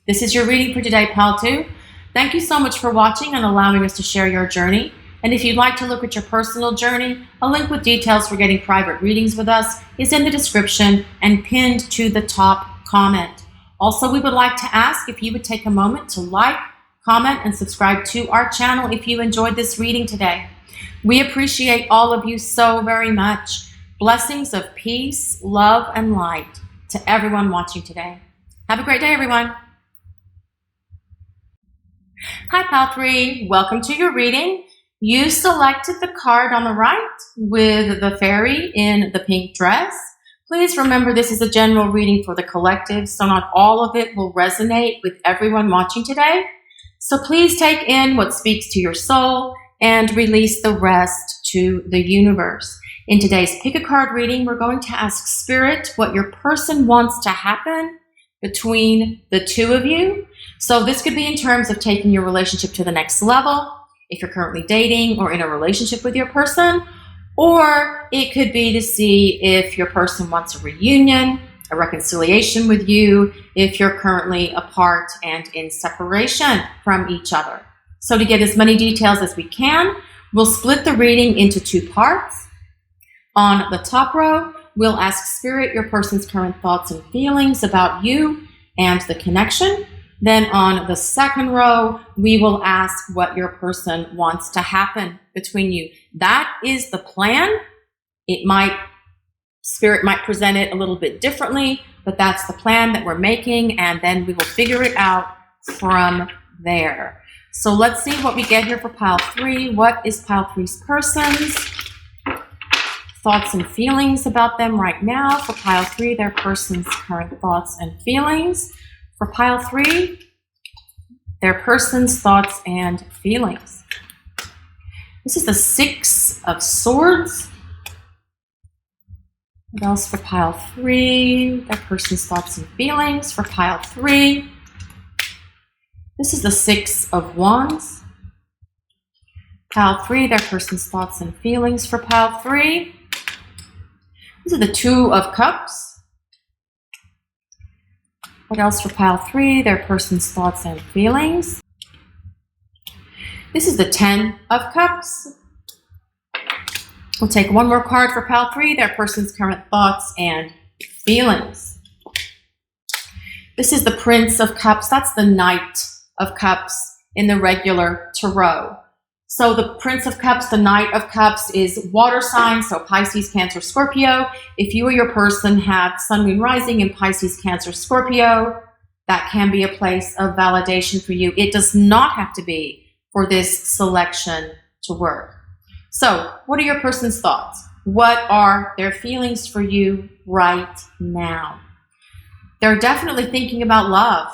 This is your reading for today, Pile 2. Thank you so much for watching and allowing us to share your journey. And if you'd like to look at your personal journey, a link with details for getting private readings with us is in the description and pinned to the top comment. Also, we would like to ask if you would take a moment to like, comment, and subscribe to our channel if you enjoyed this reading today. We appreciate all of you so very much. Blessings of peace, love, and light to everyone watching today. Have a great day, everyone. Hi, Pile 3. Welcome to your reading. You selected the card on the right with the fairy in the pink dress. Please remember this is a general reading for the collective, so not all of it will resonate with everyone watching today. So please take in what speaks to your soul and release the rest to the universe. In today's pick a card reading, we're going to ask Spirit what your person wants to happen between the two of you. So this could be in terms of taking your relationship to the next level, if you're currently dating or in a relationship with your person, or it could be to see if your person wants a reunion, a reconciliation with you, if you're currently apart and in separation from each other. So to get as many details as we can, we'll split the reading into 2 parts. On the top row, we'll ask Spirit your person's current thoughts and feelings about you and the connection. Then on the second row, we will ask what your person wants to happen between you. That is the plan. Spirit might present it a little bit differently, but that's the plan that we're making, and then we will figure it out from there. So let's see what we get here for Pile 3. What is Pile 3's person's thoughts and feelings about them right now? For Pile 3, their person's current thoughts and feelings. For Pile 3, their person's thoughts and feelings. This is the 6 of Swords. What else for Pile 3? Their person's thoughts and feelings. For Pile 3, this is the 6 of Wands. Pile 3, their person's thoughts and feelings. For Pile 3, this is the 2 of Cups. What else for Pile 3? Their person's thoughts and feelings. This is the 10 of Cups. We'll take one more card for Pile 3, their person's current thoughts and feelings. This is the Prince of Cups. That's the Knight of Cups in the regular tarot. So the Prince of Cups, the Knight of Cups is water signs, so Pisces, Cancer, Scorpio. If you or your person have Sun, Moon, Rising in Pisces, Cancer, Scorpio, that can be a place of validation for you. It does not have to be for this selection to work. So what are your person's thoughts? What are their feelings for you right now? They're definitely thinking about love.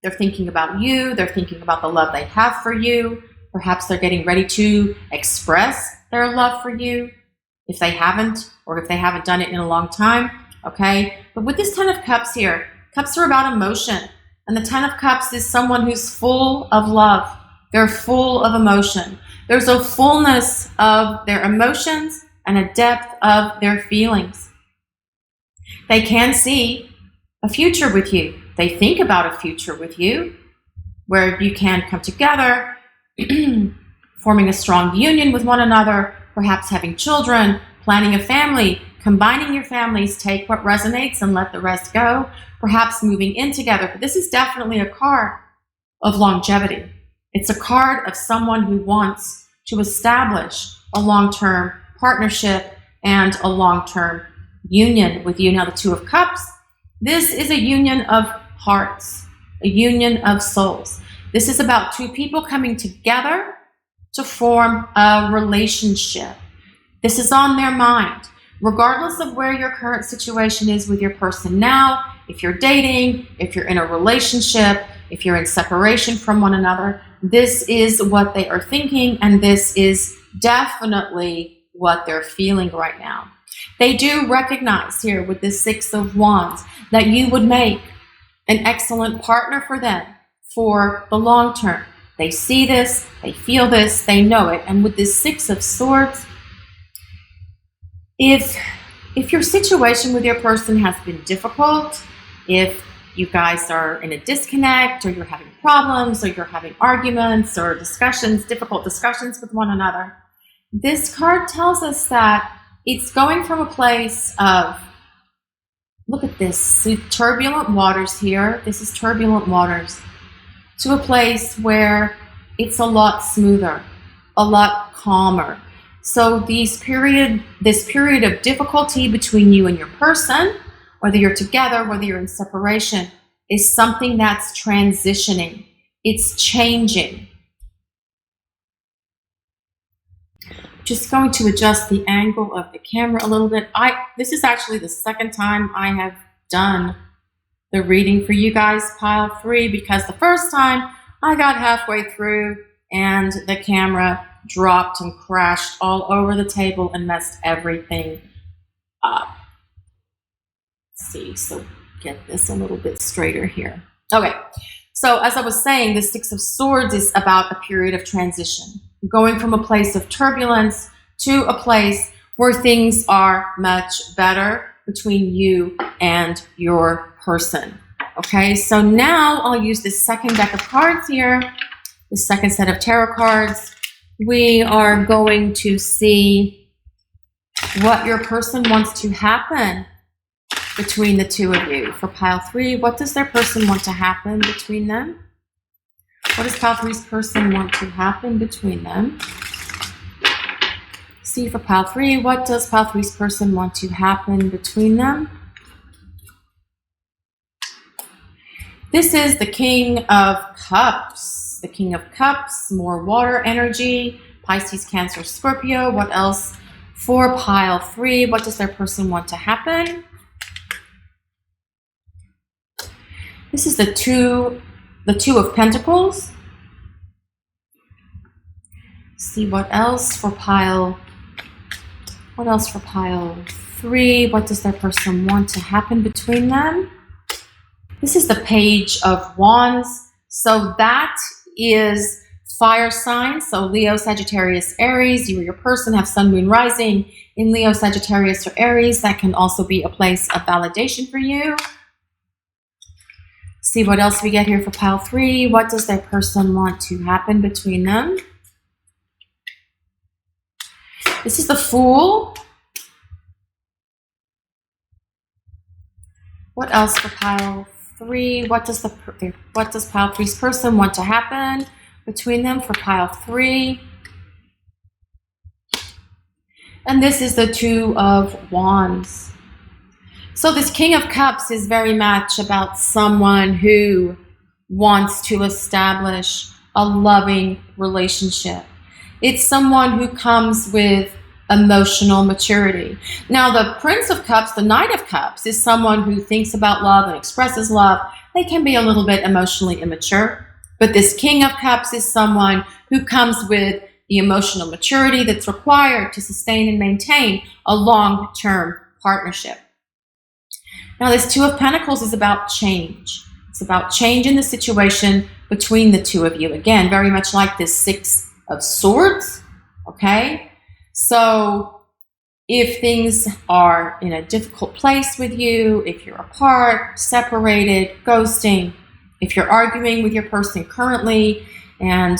They're thinking about you. They're thinking about the love they have for you. Perhaps they're getting ready to express their love for you if they haven't, or if they haven't done it in a long time, okay? But with this 10 of Cups here, Cups are about emotion. And the 10 of Cups is someone who's full of love. They're full of emotion. There's a fullness of their emotions and a depth of their feelings. They can see a future with you. They think about a future with you where you can come together, forming a strong union with one another, perhaps having children, planning a family, combining your families, take what resonates and let the rest go, perhaps moving in together. But this is definitely a card of longevity. It's a card of someone who wants to establish a long-term partnership and a long-term union with you. Now, the Two of Cups, this is a union of hearts, a union of souls. This is about two people coming together to form a relationship. This is on their mind. Regardless of where your current situation is with your person now, if you're dating, if you're in a relationship, if you're in separation from one another, this is what they are thinking, and this is definitely what they're feeling right now. They do recognize here with the Six of Wands that you would make an excellent partner for them for the long term. They see this, they feel this, they know it. And with this Six of Swords, if your situation with your person has been difficult, if you guys are in a disconnect, or you're having problems, or you're having arguments or discussions, difficult discussions with one another, this card tells us that it's going from a place of, look at this, turbulent waters here. This is turbulent waters, to a place where it's a lot smoother, a lot calmer. So this period of difficulty between you and your person, whether you're together, whether you're in separation, is something that's transitioning. It's changing. Just going to adjust the angle of the camera a little bit. This is actually the second time I have done the reading for you guys, pile 3, because the first time I got halfway through and the camera dropped and crashed all over the table and messed everything up. Let's see, so get this a little bit straighter here. Okay, so as I was saying, the Six of Swords is about a period of transition, going from a place of turbulence to a place where things are much better between you and your person. Okay, so now I'll use this second deck of cards here, the second set of tarot cards. We are going to see what your person wants to happen between the two of you. For pile 3, what does their person want to happen between them? What does pile 3's person want to happen between them? See, for pile 3, what does pile 3's person want to happen between them? This is the King of Cups. The King of Cups, more water energy, Pisces, Cancer, Scorpio. What else for pile 3? What does their person want to happen? This is the Two of Pentacles. See what else for pile 3? What does their person want to happen between them? This is the Page of Wands. So that is fire signs. So Leo, Sagittarius, Aries. You or your person have Sun, Moon, Rising in Leo, Sagittarius, or Aries. That can also be a place of validation for you. See what else we get here for pile 3. What does their person want to happen between them? This is the Fool. What else for pile 3? What does pile 3's person want to happen between them for pile 3? And this is the Two of Wands. So this King of Cups is very much about someone who wants to establish a loving relationship. It's someone who comes with emotional maturity. Now, the Prince of Cups, the Knight of Cups, is someone who thinks about love and expresses love. They can be a little bit emotionally immature. But this King of Cups is someone who comes with the emotional maturity that's required to sustain and maintain a long-term partnership. Now, this Two of Pentacles is about change. It's about change in the situation between the two of you. Again, very much like this Six of Swords, okay? So if things are in a difficult place with you, if you're apart, separated, ghosting, if you're arguing with your person currently and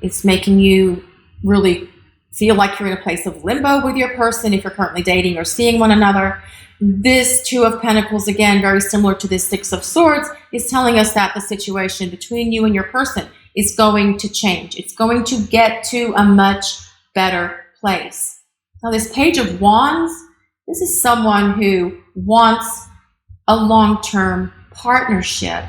it's making you really feel like you're in a place of limbo with your person if you're currently dating or seeing one another. This Two of Pentacles, again, very similar to this Six of Swords, is telling us that the situation between you and your person is going to change. It's going to get to a much better place. Now, this Page of Wands, this is someone who wants a long-term partnership,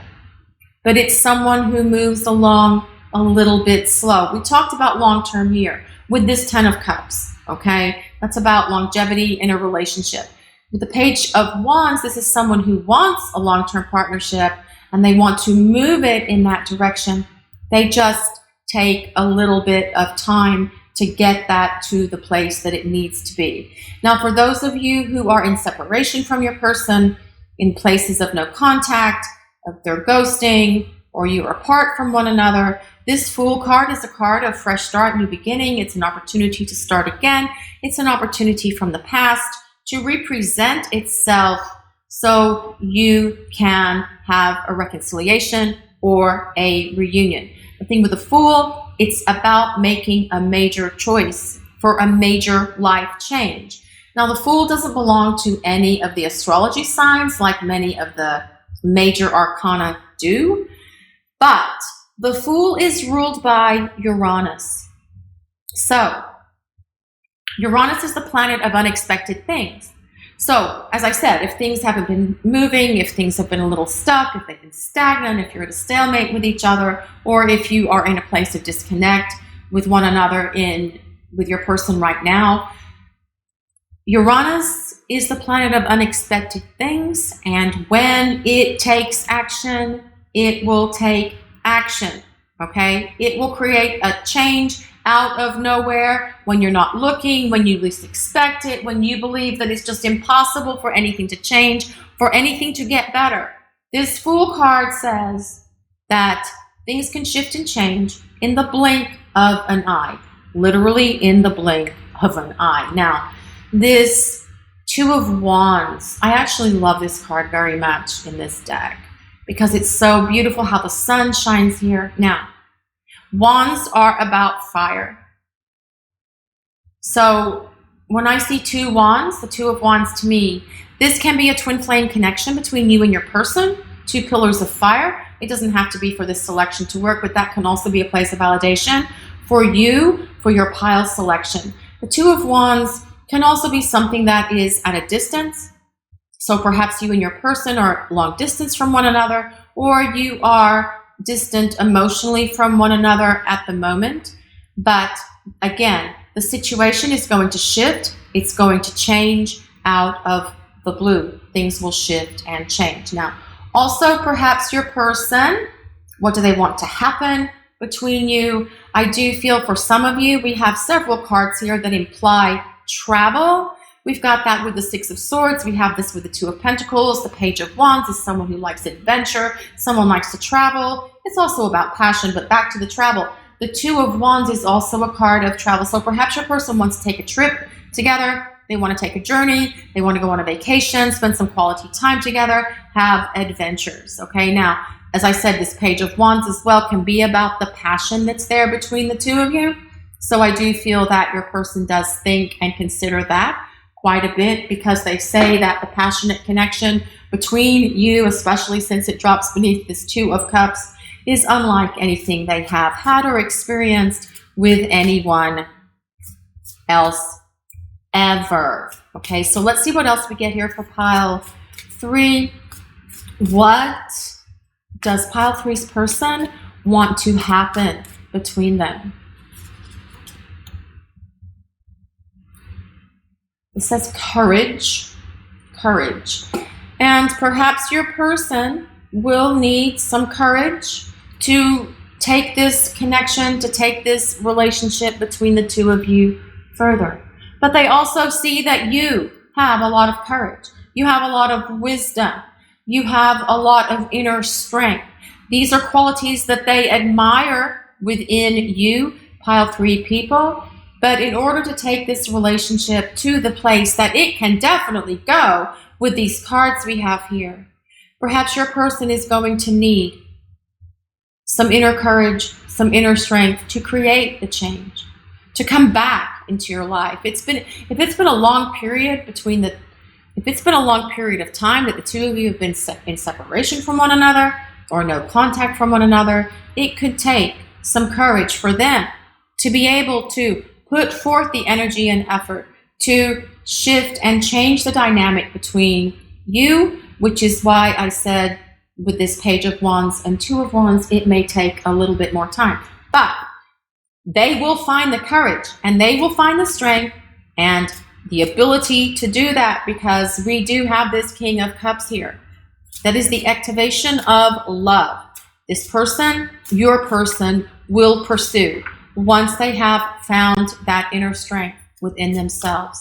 but it's someone who moves along a little bit slow. We talked about long-term here with this Ten of Cups, okay? That's about longevity in a relationship. With the Page of Wands, this is someone who wants a long-term partnership and they want to move it in that direction. They just take a little bit of time to get that to the place that it needs to be. Now, for those of you who are in separation from your person, in places of no contact, of their ghosting, or you are apart from one another, this Fool card is a card of fresh start, new beginning. It's an opportunity to start again. It's an opportunity from the past to represent itself so you can have a reconciliation or a reunion. The thing with the Fool, it's about making a major choice for a major life change. Now, the Fool doesn't belong to any of the astrology signs like many of the major arcana do, but the Fool is ruled by Uranus. So, Uranus is the planet of unexpected things. So, as I said, if things haven't been moving, if things have been a little stuck, if they've been stagnant, if you're at a stalemate with each other, or if you are in a place of disconnect with one another with your person right now, Uranus is the planet of unexpected things, and when it takes action, it will take action, okay? It will create a change out of nowhere, when you're not looking, when you least expect it, when you believe that it's just impossible for anything to change, for anything to get better. This Fool card says that things can shift and change in the blink of an eye, literally in the blink of an eye. Now, this Two of Wands, I actually love this card very much in this deck because it's so beautiful how the sun shines here. Now, Wands are about fire. So when I see two wands, the Two of Wands to me, this can be a twin flame connection between you and your person, two pillars of fire. It doesn't have to be for this selection to work, but that can also be a place of validation for you, for your pile selection. The Two of Wands can also be something that is at a distance. So perhaps you and your person are long distance from one another, or you are distant emotionally from one another at the moment. But again, the situation is going to shift. It's going to change out of the blue. Things will shift and change. Now, also perhaps your person, what do they want to happen between you? I do feel for some of you, we have several cards here that imply travel. We've got that with the Six of Swords. We have this with the Two of Pentacles. The Page of Wands is someone who likes adventure. Someone likes to travel. It's also about passion, but back to the travel. The Two of Wands is also a card of travel. So perhaps your person wants to take a trip together. They want to take a journey. They want to go on a vacation, spend some quality time together, have adventures. Okay, now, as I said, this Page of Wands as well can be about the passion that's there between the two of you. So I do feel that your person does think and consider that quite a bit, because they say that the passionate connection between you, especially since it drops beneath this Two of Cups, is unlike anything they have had or experienced with anyone else ever. Okay, so let's see what else we get here for pile 3. What does pile 3's person want to happen between them? It says courage, courage. And perhaps your person will need some courage to take this connection, to take this relationship between the two of you further. But they also see that you have a lot of courage. You have a lot of wisdom. You have a lot of inner strength. These are qualities that they admire within you, pile 3 people. But in order to take this relationship to the place that it can definitely go with these cards we have here, perhaps your person is going to need some inner courage, some inner strength to create the change, to come back into your life. If it's been a long period if it's been a long period of time that the two of you have been in separation from one another or no contact from one another, it could take some courage for them to be able to put forth the energy and effort to shift and change the dynamic between you, which is why I said with this Page of Wands and Two of Wands, it may take a little bit more time. But they will find the courage and they will find the strength and the ability to do that, because we do have this King of Cups here. That is the activation of love. This person, your person, will pursue once they have found that inner strength within themselves.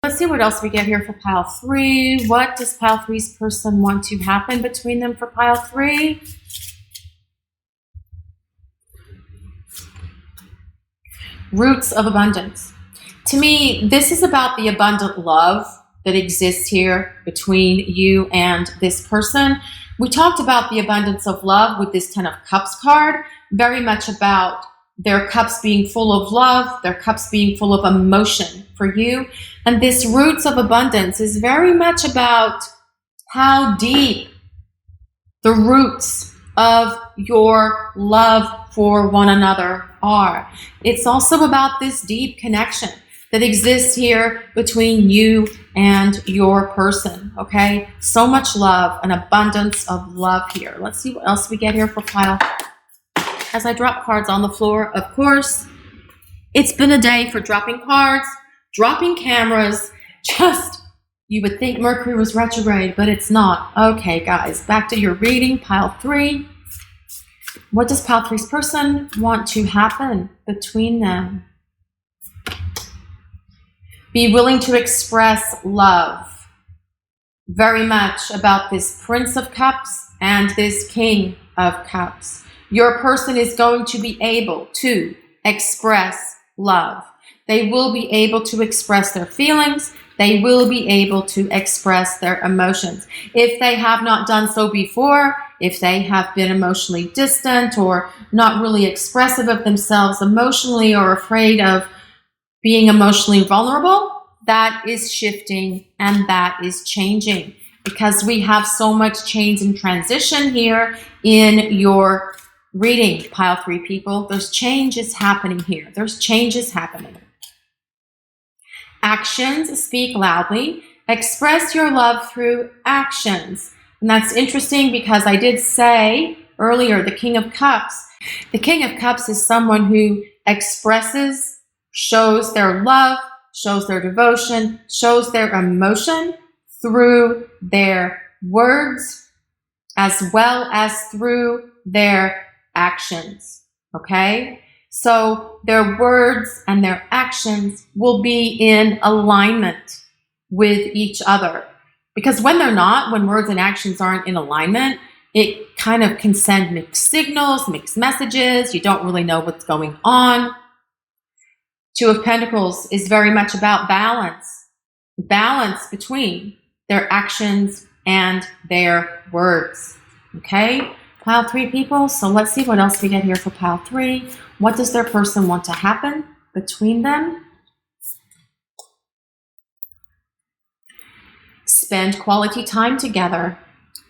Let's see what else we get here for pile 3. What does pile 3's person want to happen between them for pile 3? Roots of abundance. To me, this is about the abundant love that exists here between you and this person. We talked about the abundance of love with this 10 of Cups card, very much about their cups being full of love, their cups being full of emotion for you. And this roots of abundance is very much about how deep the roots of your love for one another are. It's also about this deep connection that exists here between you and your person, okay? So much love, an abundance of love here. Let's see what else we get here for pile. As I drop cards on the floor, of course, it's been a day for dropping cards, dropping cameras, just, you would think Mercury was retrograde, but it's not. Okay, guys, back to your reading, pile 3. What does pile 3's person want to happen between them? Be willing to express love. Very much about this Prince of Cups and this King of Cups. Your person is going to be able to express love. They will be able to express their feelings. They will be able to express their emotions. If they have not done so before, if they have been emotionally distant or not really expressive of themselves emotionally or afraid of being emotionally vulnerable, that is shifting and that is changing, because we have so much change and transition here in your reading, pile 3 people. There's changes happening here. There's changes happening. Actions speak loudly. Express your love through actions. And that's interesting because I did say earlier, the King of Cups. The King of Cups is someone who expresses, shows their love, shows their devotion, shows their emotion through their words as well as through their actions. Okay? So their words and their actions will be in alignment with each other. Because when they're not, when words and actions aren't in alignment, it kind of can send mixed signals, mixed messages. You don't really know what's going on. Two of Pentacles is very much about balance. Balance between their actions and their words. Okay? Pile 3 people. So let's see what else we get here for pile 3. What does their person want to happen between them? Spend quality time together.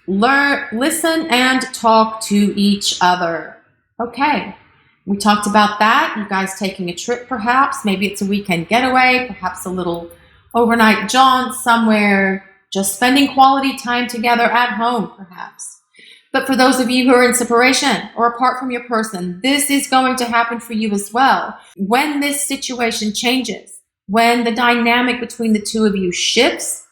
Learn, listen, and talk to each other. Okay, we talked about that. You guys taking a trip perhaps. Maybe it's a weekend getaway, perhaps a little overnight jaunt somewhere. Just spending quality time together at home perhaps. But for those of you who are in separation or apart from your person, this is going to happen for you as well. When this situation changes, when the dynamic between the two of you shifts,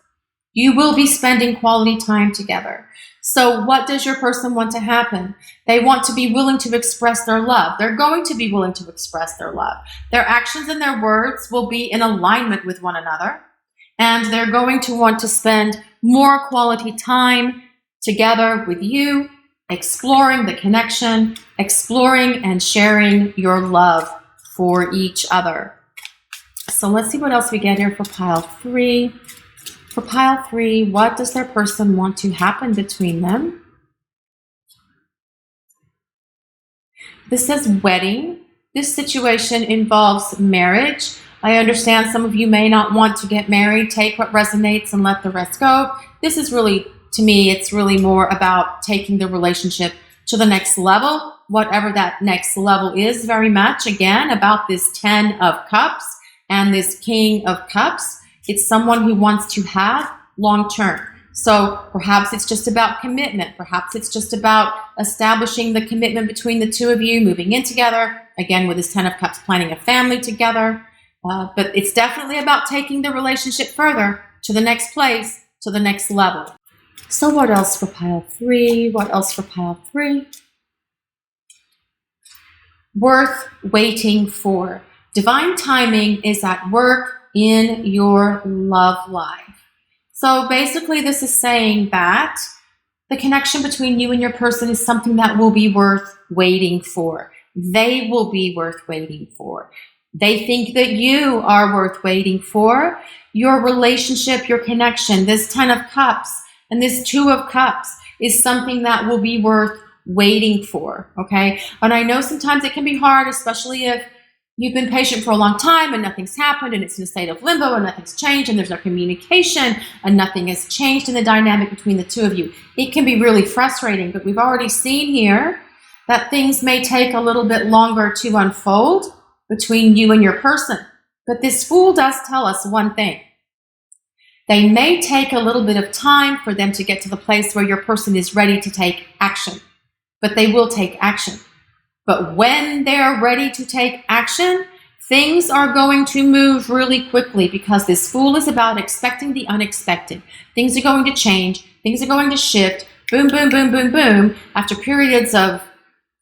you will be spending quality time together. So what does your person want to happen? They want to be willing to express their love. They're going to be willing to express their love. Their actions and their words will be in alignment with one another. And they're going to want to spend more quality time together with you, exploring the connection, exploring and sharing your love for each other. So let's see what else we get here for pile 3. For pile 3, what does their person want to happen between them? This says wedding. This situation involves marriage, I understand some of you may not want to get married. Take what resonates and let the rest go. This is really, to me, it's really more about taking the relationship to the next level, whatever that next level is, very much, again, about this 10 of Cups and this King of Cups. It's someone who wants to have long term. So perhaps it's just about commitment. Perhaps it's just about establishing the commitment between the two of you, moving in together. Again, with this 10 of Cups, planning a family together. But it's definitely about taking the relationship further to the next place, to the next level. So what else for pile 3? What else for pile 3? Worth waiting for. Divine timing is at work in your love life. So basically this is saying that the connection between you and your person is something that will be worth waiting for. They will be worth waiting for. They think that you are worth waiting for. Your relationship, your connection, this 10 of Cups and this 2 of Cups is something that will be worth waiting for, okay? And I know sometimes it can be hard, especially if you've been patient for a long time and nothing's happened and it's in a state of limbo and nothing's changed and there's no communication and nothing has changed in the dynamic between the two of you. It can be really frustrating, but we've already seen here that things may take a little bit longer to unfold between you and your person. But this Fool does tell us one thing. They may take a little bit of time for them to get to the place where your person is ready to take action, but they will take action. But when they're ready to take action, things are going to move really quickly because this Fool is about expecting the unexpected. Things are going to change. Things are going to shift. Boom, boom, boom, boom, boom. After periods of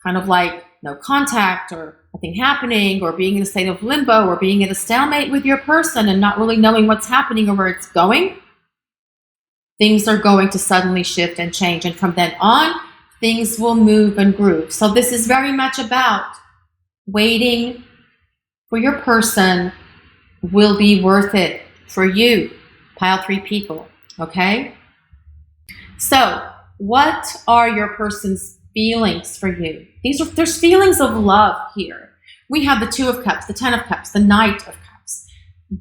kind of like no contact or nothing happening or being in a state of limbo or being at a stalemate with your person and not really knowing what's happening or where it's going, things are going to suddenly shift and change. And from then on, things will move and groove. So this is very much about waiting for your person will be worth it for you, pile 3 people, okay? So what are your person's feelings for you? There's feelings of love here. We have the 2 of Cups, the 10 of Cups, the Knight of Cups.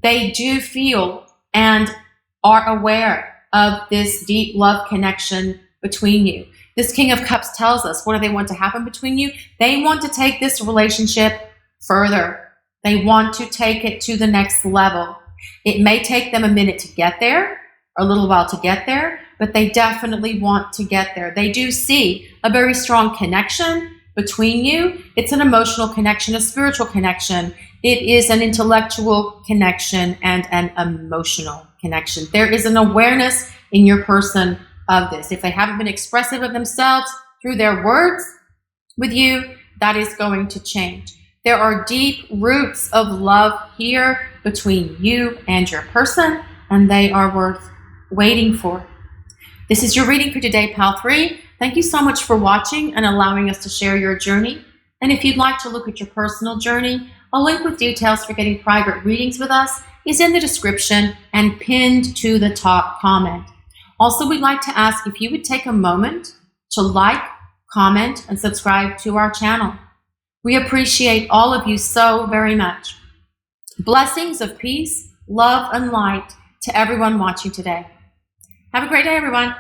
They do feel and are aware of this deep love connection between you. This King of Cups tells us, what do they want to happen between you? They want to take this relationship further. They want to take it to the next level. It may take them a minute to get there, a little while to get there, but they definitely want to get there. They do see a very strong connection between you. It's an emotional connection, a spiritual connection. It is an intellectual connection and an emotional connection. There is an awareness in your person of this. If they haven't been expressive of themselves through their words with you, that is going to change. There are deep roots of love here between you and your person, and they are worth waiting for. This is your reading for today, pile 3. Thank you so much for watching and allowing us to share your journey. And if you'd like to look at your personal journey, a link with details for getting private readings with us is in the description and pinned to the top comment. Also, we'd like to ask if you would take a moment to like, comment, and subscribe to our channel. We appreciate all of you so very much. Blessings of peace, love, and light to everyone watching today. Have a great day, everyone.